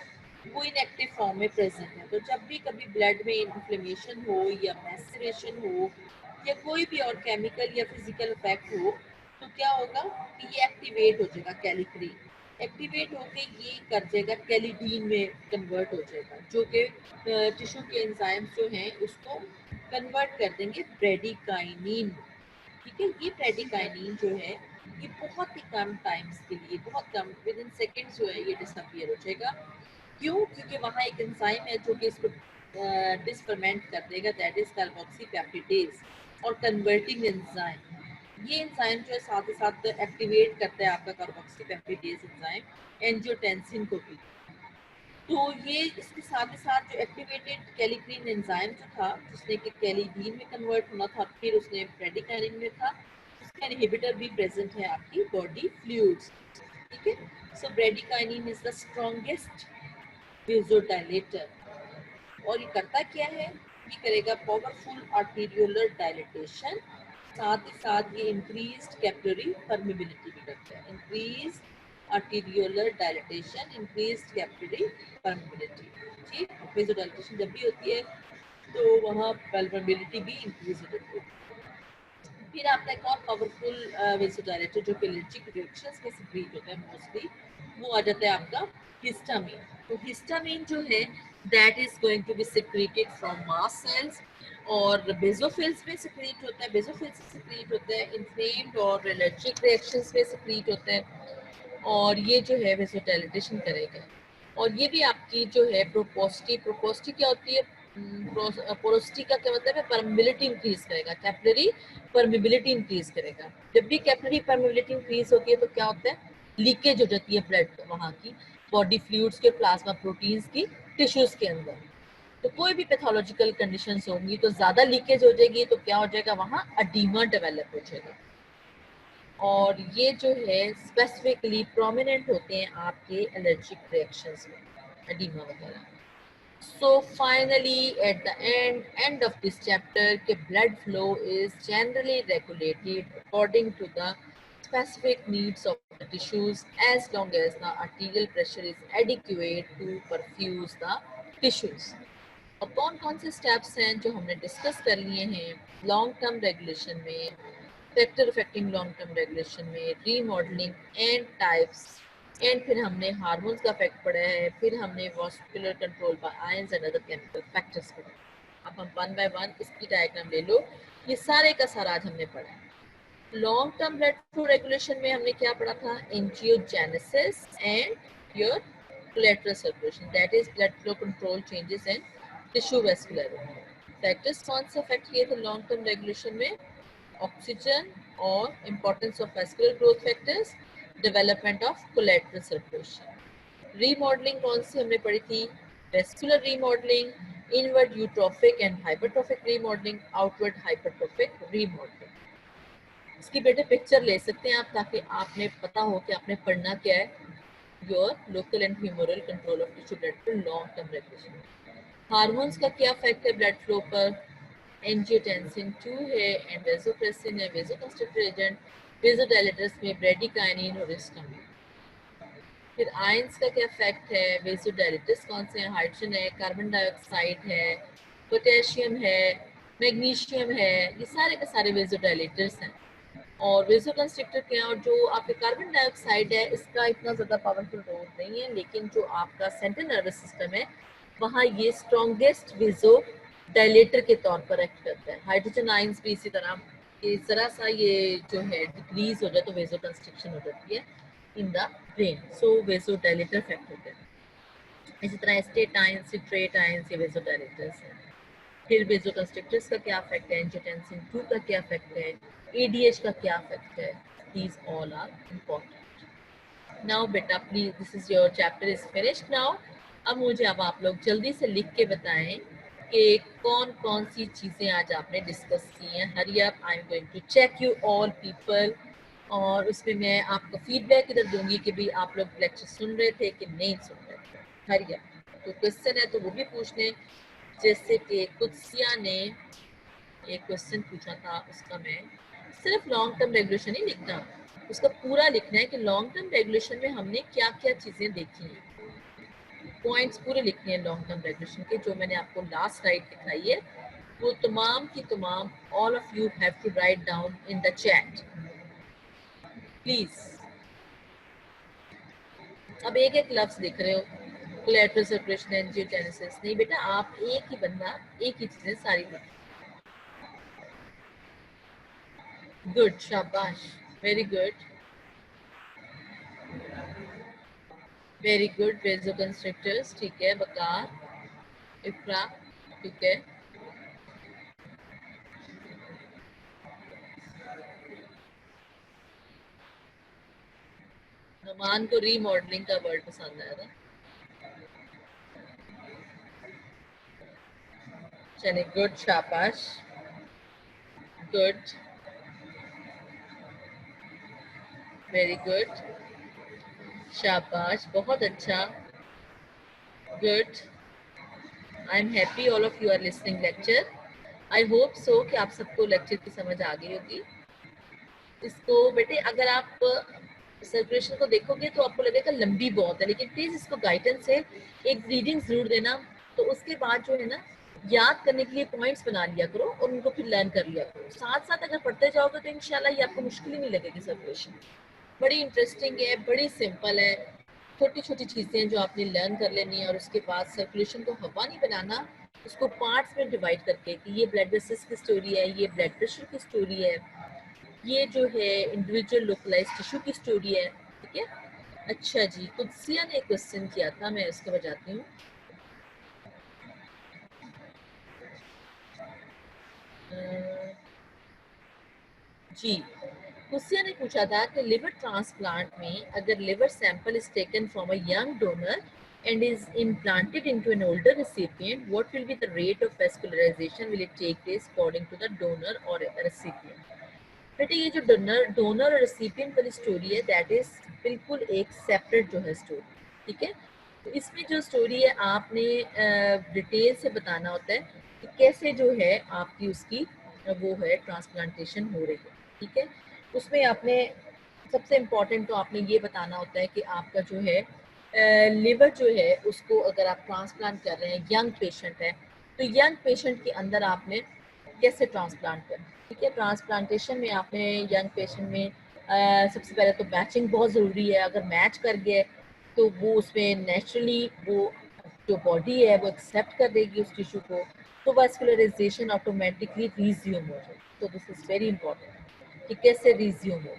S1: वो इनएक्टिव फॉर्म में प्रेजेंट है। तो जब भी कभी ब्लड में इन्फ्लेमेशन हो या मैसेरेशन हो या कोई भी और केमिकल या फिजिकल इफेक्ट हो तो क्या होगा कि ये एक्टिवेट हो जाएगा कैलिक्रीन। एक्टिवेट होके ये कर जाएगा कैलिडीन में कन्वर्ट हो जाएगा, जो कि टिश्यू के एंजाइम्स जो हैं उसको कन्वर्ट कर देंगे ब्रेडिकाइनिन। ठीक है, ये ब्रेडिकाइनिन जो है ये बहुत ही कम टाइम्स के लिए, बहुत कम विद इन सेकेंड्स जो है ये डिसअपियर हो जाएगा। क्यों? क्योंकि वहाँ एक एंजाइम है जो कि इसको डिसफर्मेंट कर देगा, दैट इज कार्बोक्सीपेप्टिडेज और कन्वर्टिंग एंजाइम। ये एंजाइम जो है साथ ही साथ एक्टिवेट करता है आपका कार्बोक्सीपेप्टिडेज एंजाइम एंजियोटेंसिन को भी। तो ये इसके साथ ही साथ जो एक्टिवेटेड कैलिक्रीन एंजाइम जो था जिसने कि कैलिडीन में कन्वर्ट होना था, फिर उसने ब्रेडिकाइनिन में था, उसका इनहिबिटर भी प्रेजेंट है आपकी बॉडी फ्लूइड्स। ठीक है, so bradykinin is the strongest vasodilator. और ये करता क्या है? ये करेगा पावरफुल आर्टेरियोलर डायलिटेशन, साथ ही साथ ये इंक्रीज्ड कैपिलरी परमेबिलिटी भी करता है। Increase arteriolar dilatation, increased capillary permeability. ठीक, वेसोडाइलेशन जब भी होती है तो वहाँ परमेबिलिटी भी इंक्रीज हो जाती है। फिर आपका एक और पावरफुल वेसोडाइलेटर जो कि एलर्जिक रिएक्शंस में सिक्रीट होता है मोस्टली, वो आ जाता है आपका हिस्टामिन। तो हिस्टामिन जो है that is going to be secreted from mast cells और बेसोफिल्स में सिक्रीट होता है, बेसोफिल्स से सिक्रीट होता है, इन्फ्लेम्ड और एलर्जिक रिएक्शंस में सिक्रीट होता है और ये जो है वेसोडाइलेशन करेगा। और ये भी आपकी जो है प्रोपोस्टी, प्रोपोस्टी क्या होती है? पोरोसिटी का क्या मतलब है? परमिबिलिटी इंक्रीज करेगा, कैपिलरी परमिबिलिटी इंक्रीज करेगा। जब भी कैपिलरी परमिबिलिटी इंक्रीज होती है तो क्या होता है? लीकेज हो जाती है ब्लड वहाँ की, बॉडी फ्लूइड्स के, प्लाज्मा प्रोटीन्स की टिश्यूज के अंदर। तो कोई भी पैथोलॉजिकल कंडीशंस होंगी तो ज्यादा लीकेज हो जाएगी तो क्या हो जाएगा? वहाँ अडीमा डेवलप हो जाएगा। और ये जो है स्पेसिफिकली प्रोमिनेंट होते हैं आपके एलर्जिक रिएक्शंस में, एडिमा वगैरह। So finally at the end of this chapter the blood flow is generally regulated according to the specific needs of the tissues as long as the arterial pressure is adequate to perfuse the tissues. और कौन से स्टेप्स हैं जो हमने डिस्कस कर लिए हैं लॉन्ग टर्म रेगुलेशन में, factor affecting long term regulation में, रीमॉडलिंग एंड टाइप्स, एंड फिर हमने हार्मोन्स का इफेक्ट पढ़ा है, फिर हमने vascular control by ions and other chemical factors पढ़ा। अब हम वन बाय वन इसकी डायग्राम ले लो, ये सारे का सारा आज हमने पढ़ा है। Long term blood flow regulation में हमने क्या पढ़ा था? Angiogenesis and your collateral circulation, that is blood flow control changes in tissue vascular factors. कौन से इफेक्ट किए थे लॉन्ग टर्म रेगुलेशन में? ऑक्सीजन और importance of vascular growth factors, development of collateral circulation. Remodelling कौन सी हमने पढ़ी थी? Vascular remodelling, inward eutrophic and hypertrophic remodelling, outward hypertrophic remodelling. इसकी बेटे पिक्चर ले सकते हैं आप ताकि आपने पता हो कि आपने पढ़ना क्या है। Your local and humoral control of tissue blood flow long term regulation. Hormones का क्या इफेक्ट है ब्लड फ्लो पर? एंजियोटेंसिन 2 है एंड वेसोप्रेसिन है, वेसोकंस्ट्रिक्टर एजेंट, वेसोडाइलेटर्स में ब्रेडिकाइनिन और हिस्टामिन। फिर आयंस का क्या इफेक्ट है? वेसोडाइलेटर्स कौन से हैं? हाइड्रोजन है, कार्बन डाइऑक्साइड है, पोटेशियम है, मैग्नीशियम है, ये सारे के सारे वेसोडाइलेटर्स हैं। और वेसोकंस्ट्रिक्टर क्या है? और जो आपके कार्बन डाइऑक्साइड है इसका इतना ज़्यादा पावरफुल रोल नहीं है, लेकिन जो आपका सेंट्रल नर्वस सिस्टम है वहाँ ये स्ट्रॉन्गेस्ट वेसो डायलेटर के तौर पर एक्ट करता है। हाइड्रोजन आयंस भी इसी तरह, कि जरा सा ये जो है डिक्रीज हो जाए तो वेसो कंस्ट्रिक्शन हो जाती है in the brain, so वेसो dilator effect होता है। इसी तरह एस्टेट आयंस, सिट्रेट आयंस, ये वेसो डायलेटर्स हैं। फिर वेसो कंस्ट्रिक्टर्स का क्या इफेक्ट है? एंजियोटेंसिन 2 का क्या इफेक्ट है? एडीएच का क्या इफेक्ट है? These all are important. Now बेटा please, this is your chapter is finished now. अब मुझे अब आप लोग जल्दी से लिख के बताएं कि कौन कौन सी चीज़ें आज आपने डिस्कस की हैं। Hurry up, I am going to check you all people, और उसमें मैं आपको फीडबैक इधर दूंगी कि भी आप लोग लेक्चर सुन रहे थे कि नहीं सुन रहे थे। हरी अप, तो क्वेश्चन है तो वो भी पूछ लें। जैसे कि कुत्सिया ने एक क्वेश्चन पूछा था, उसका मैं सिर्फ लॉन्ग टर्म रेगुलेशन ही लिखना, उसका पूरा लिखना है कि लॉन्ग टर्म रेगुलेशन में हमने क्या क्या चीज़ें देखी हैं। पॉइंट्स पूरे लिखने हैं लॉन्ग टर्म रेगुलेशन के, जो मैंने आपको लास्ट स्लाइड दिखाई है वो तमाम की तमाम all of you have to write down in the chat please. अब एक एक लफ्ज लिख रहे हो, कोलैटरल सर्कुलेशन, एंजियोजेनेसिस, नहीं बेटा आप एक ही बंदा एक ही चीजें सारी लिख। गुड, शाबाश, वेरी गुड, वेरी गुड। वेजो कंस्ट्रक्टर्स, ठीक है। बकार, इफ्रा, ठीक है। नुमान को रीमॉडलिंग का वर्ड पसंद आया था। चलिए, गुड, शाबाश, गुड, वेरी गुड, शाबाश, बहुत अच्छा, good. I am happy all of you are listening lecture. I hope so कि आप सबको लेक्चर की समझ आ गई होगी। इसको बेटे अगर आप सर्कुलेशन को देखोगे तो आपको लगेगा लंबी बहुत है, लेकिन प्लीज इसको गाइडेंस से एक रीडिंग जरूर देना। तो उसके बाद जो है ना, याद करने के लिए पॉइंट्स बना लिया करो और उनको फिर लर्न कर लिया करो। साथ साथ अगर पढ़ते जाओगे तो इंशाल्लाह ये आपको मुश्किल ही नहीं लगेगी। सर्कुलेशन बड़ी इंटरेस्टिंग है, बड़ी सिंपल है। छोटी छोटी चीजें जो आपने लर्न कर लेनी है, और उसके बाद सर्कुलेशन को हवा नहीं बनाना, उसको पार्ट्स में डिवाइड करके कि ये ब्लड वेसल्स की स्टोरी है, ये ब्लड प्रेशर की स्टोरी है, ये जो है इंडिविजुअल लोकलाइज टिश्यू की स्टोरी है, ठीक है। अच्छा जी, कुदसिया ने क्वेश्चन किया था, मैं उसको बजाती हूँ। जी, कुदसिया ने पूछा था कि लिवर ट्रांसप्लांट में अगर liver sample is taken from a young donor and is implanted into an older recipient, what will be the rate of vascularization will it take place according to the donor or a recipient? बेटे ये जो डोनर और रेसिपिएंट वाली स्टोरी है, दैट इज बिल्कुल एक सेपरेट जो है स्टोरी, ठीक है। तो इसमें जो स्टोरी है आपने डिटेल से बताना होता है कि कैसे जो है आपकी उसकी वो है ट्रांसप्लांटेशन हो रही है, ठीक है। उसमें आपने सबसे इम्पोर्टेंट तो आपने ये बताना होता है कि आपका जो है लिवर जो है उसको अगर आप ट्रांसप्लांट कर रहे हैं, यंग पेशेंट है, तो यंग पेशेंट के अंदर आपने कैसे ट्रांसप्लांट करना, ठीक है। ट्रांसप्लांटेशन में आपने यंग पेशेंट में सबसे पहले तो मैचिंग बहुत ज़रूरी है। अगर मैच कर गए तो वो उसमें नेचुरली वो जो बॉडी है वो एक्सेप्ट कर देगी उस टिश्यू को, तो वास्कुलराइजेशन ऑटोमेटिकली रिज्यूम हो जाए। तो दिस इज़ वेरी इंपॉर्टेंट कि कैसे रिज्यूम हो,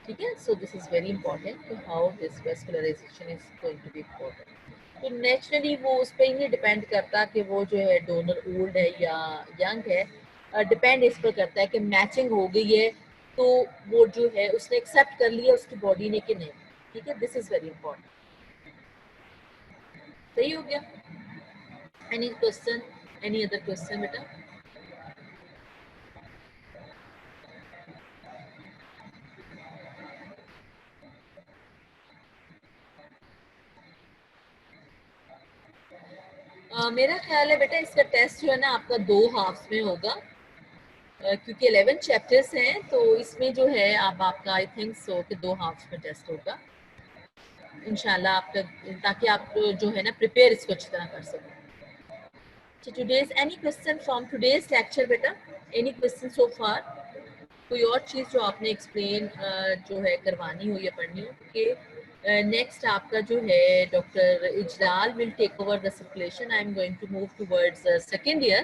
S1: ठीक है। So this is very important कि how this vascularization is going to be important. तो नेचुरली वो उस पर ही नहीं डिपेंड करता कि वो जो है डोनर ओल्ड है या यंग है, डिपेंड इस पर करता है कि मैचिंग हो गई है तो वो जो है उसने एक्सेप्ट कर लिया उसकी बॉडी ने कि नहीं, ठीक है। This is very important. सही हो गया? Any question, any other question बेटा? मेरा ख्याल है बेटा इसका टेस्ट जो है ना आपका 2 हाफ्स में होगा, क्योंकि 11 चैप्टर्स हैं तो इसमें जो है आप आपका आई थिंक सो कि 2 हाफ्स में टेस्ट होगा इंशाल्लाह आपका, ताकि आप जो है ना प्रिपेयर इसको अच्छी तरह कर सकें। So today's any question from today's lecture बेटा? Any question so far? कोई और चीज़ जो आपने एक्सप्लेन जो है करवानी हो या पढ़नी हो, कि नेक्स्ट आपका जो है doctor Ijlal will take over the circulation. I am going to move towards second year.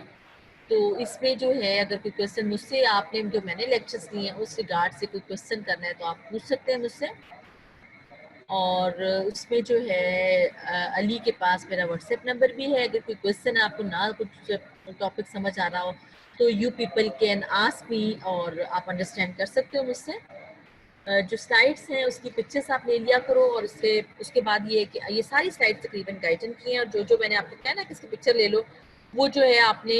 S1: तो इसमें जो है अगर कोई क्वेश्चन मुझसे आपने जो मैंने लेक्चर्स लिए हैं उस रिगार्ड से कोई क्वेश्चन करना है तो आप पूछ सकते हैं मुझसे। और उसमें जो है अली के पास मेरा व्हाट्सएप नंबर भी है। अगर कोई क्वेश्चन आपको ना कुछ टॉपिक समझ आ रहा हो तो यू पीपल कैन आस्क मी और आप अंडरस्टैंड कर सकते हो मुझसे। जो स्लाइड्स हैं उसकी पिक्चर्स आप ले लिया करो, और उससे उसके बाद ये कि ये सारी स्लाइड्स तकरीबन गाइडन की हैं, और जो जो मैंने आपको कहा ना कि इसकी पिक्चर ले लो, वो जो है आपने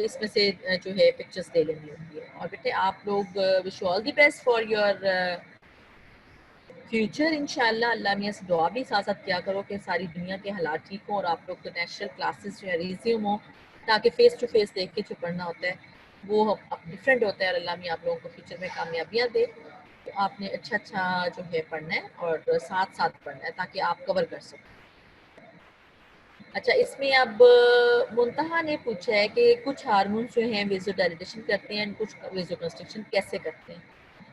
S1: इसमें से जो है पिक्चर्स ले लेनी होती है। और बेटे आप लोग wish all the best for your future इंशाल्लाह। अल्लाह मियाँ से दुआ भी साथ साथ क्या करो कि सारी दुनिया के हालात ठीक हों और आप लोग को नेशनल क्लासेस जो है रिज्यूम हो, ताकि फेस टू फेस देख के जो पढ़ना होता है वो अब डिफरेंट होता है, और अल्लाह मियाँ आप लोगों को फ्यूचर में कामयाबियाँ दे। तो आपने अच्छा अच्छा जो है पढ़ना है और साथ साथ पढ़ना है ताकि आप कवर कर सको। अच्छा, इसमें अब मुंतहा ने पूछा है कि कुछ हार्मोन्स जो हैं वेजोडाइलेशन करते हैं, कुछ वेजोकंस्ट्रिक्शन कैसे करते हैं।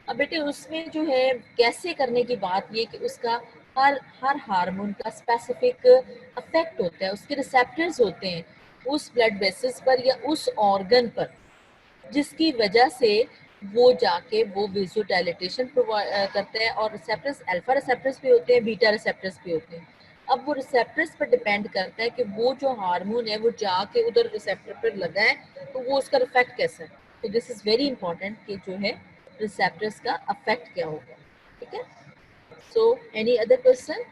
S1: अब बेटे उसमें जो है कैसे करने की बात ये कि उसका हर हर हार्मोन का स्पेसिफिक इफेक्ट होता है, उसके रिसेप्टर्स होते हैं उस ब्लड वेसल्स पर या उस ऑर्गन पर, जिसकी वजह से वो जाके वो वेसोडाइलेटेशन करता है। और रिसेप्टर्स अल्फा रिसेप्टर्स भी होते हैं, बीटा रिसेप्टर्स भी होते हैं। अब वो रिसेप्टर्स पर डिपेंड करता है कि वो जो हार्मोन है वो जाके उधर रिसेप्टर पर लगा है तो वो उसका इफेक्ट कैसा है। तो दिस इज वेरी इंपॉर्टेंट कि जो है रिसेप्टर्स का इफेक्ट क्या होगा। ठीक है, so any other question?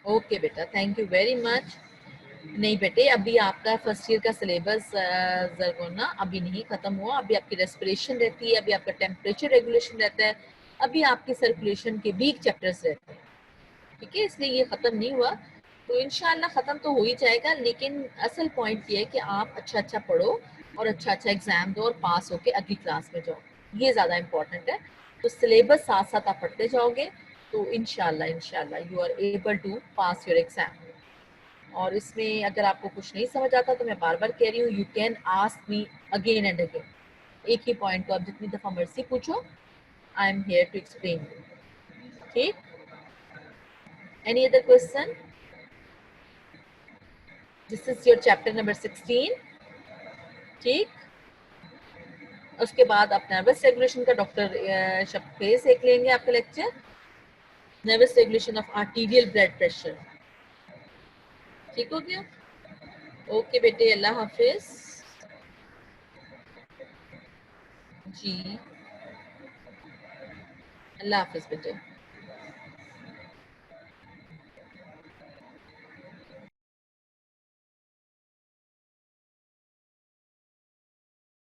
S1: Okay बेटा, थैंक यू वेरी मच। नहीं बेटे, अभी आपका फर्स्ट ईयर का सिलेबस ना अभी नहीं खत्म हुआ, अभी आपकी रेस्पिरेशन रहती है, अभी आपका टेम्परेचर रेगुलेशन रहता है, अभी आपके सर्कुलेशन के वीक चैप्टर्स रहते हैं। ठीक है, इसलिए ये खत्म नहीं हुआ, तो इंशाल्लाह खत्म तो हो ही जाएगा। लेकिन असल पॉइंट ये है कि आप अच्छा अच्छा पढ़ो और अच्छा अच्छा एग्जाम दो और पास होके अगली क्लास में जाओ, ये ज़्यादा इंपॉर्टेंट है। तो सिलेबस साथ साथ आप पढ़ते जाओगे तो इंशाल्लाह इंशाल्लाह you are able to pass your exam. और इसमें अगर आपको कुछ नहीं समझ आता तो मैं बार बार कह रही हूँ, you can ask me again and again. एक ही पॉइंट को आप जितनी दफा मर्जी पूछो, I am here to explain. ठीक, any other question? This is your chapter number 16। ठीक, उसके बाद आप नर्वस रेगुलेशन का डॉक्टर शब्द देख लेंगे आपका lecture, nervous regulation of arterial blood pressure. ठीक हो गया? ओके बेटे, अल्लाह हाफिज। जी, अल्लाह हाफिज बेटे।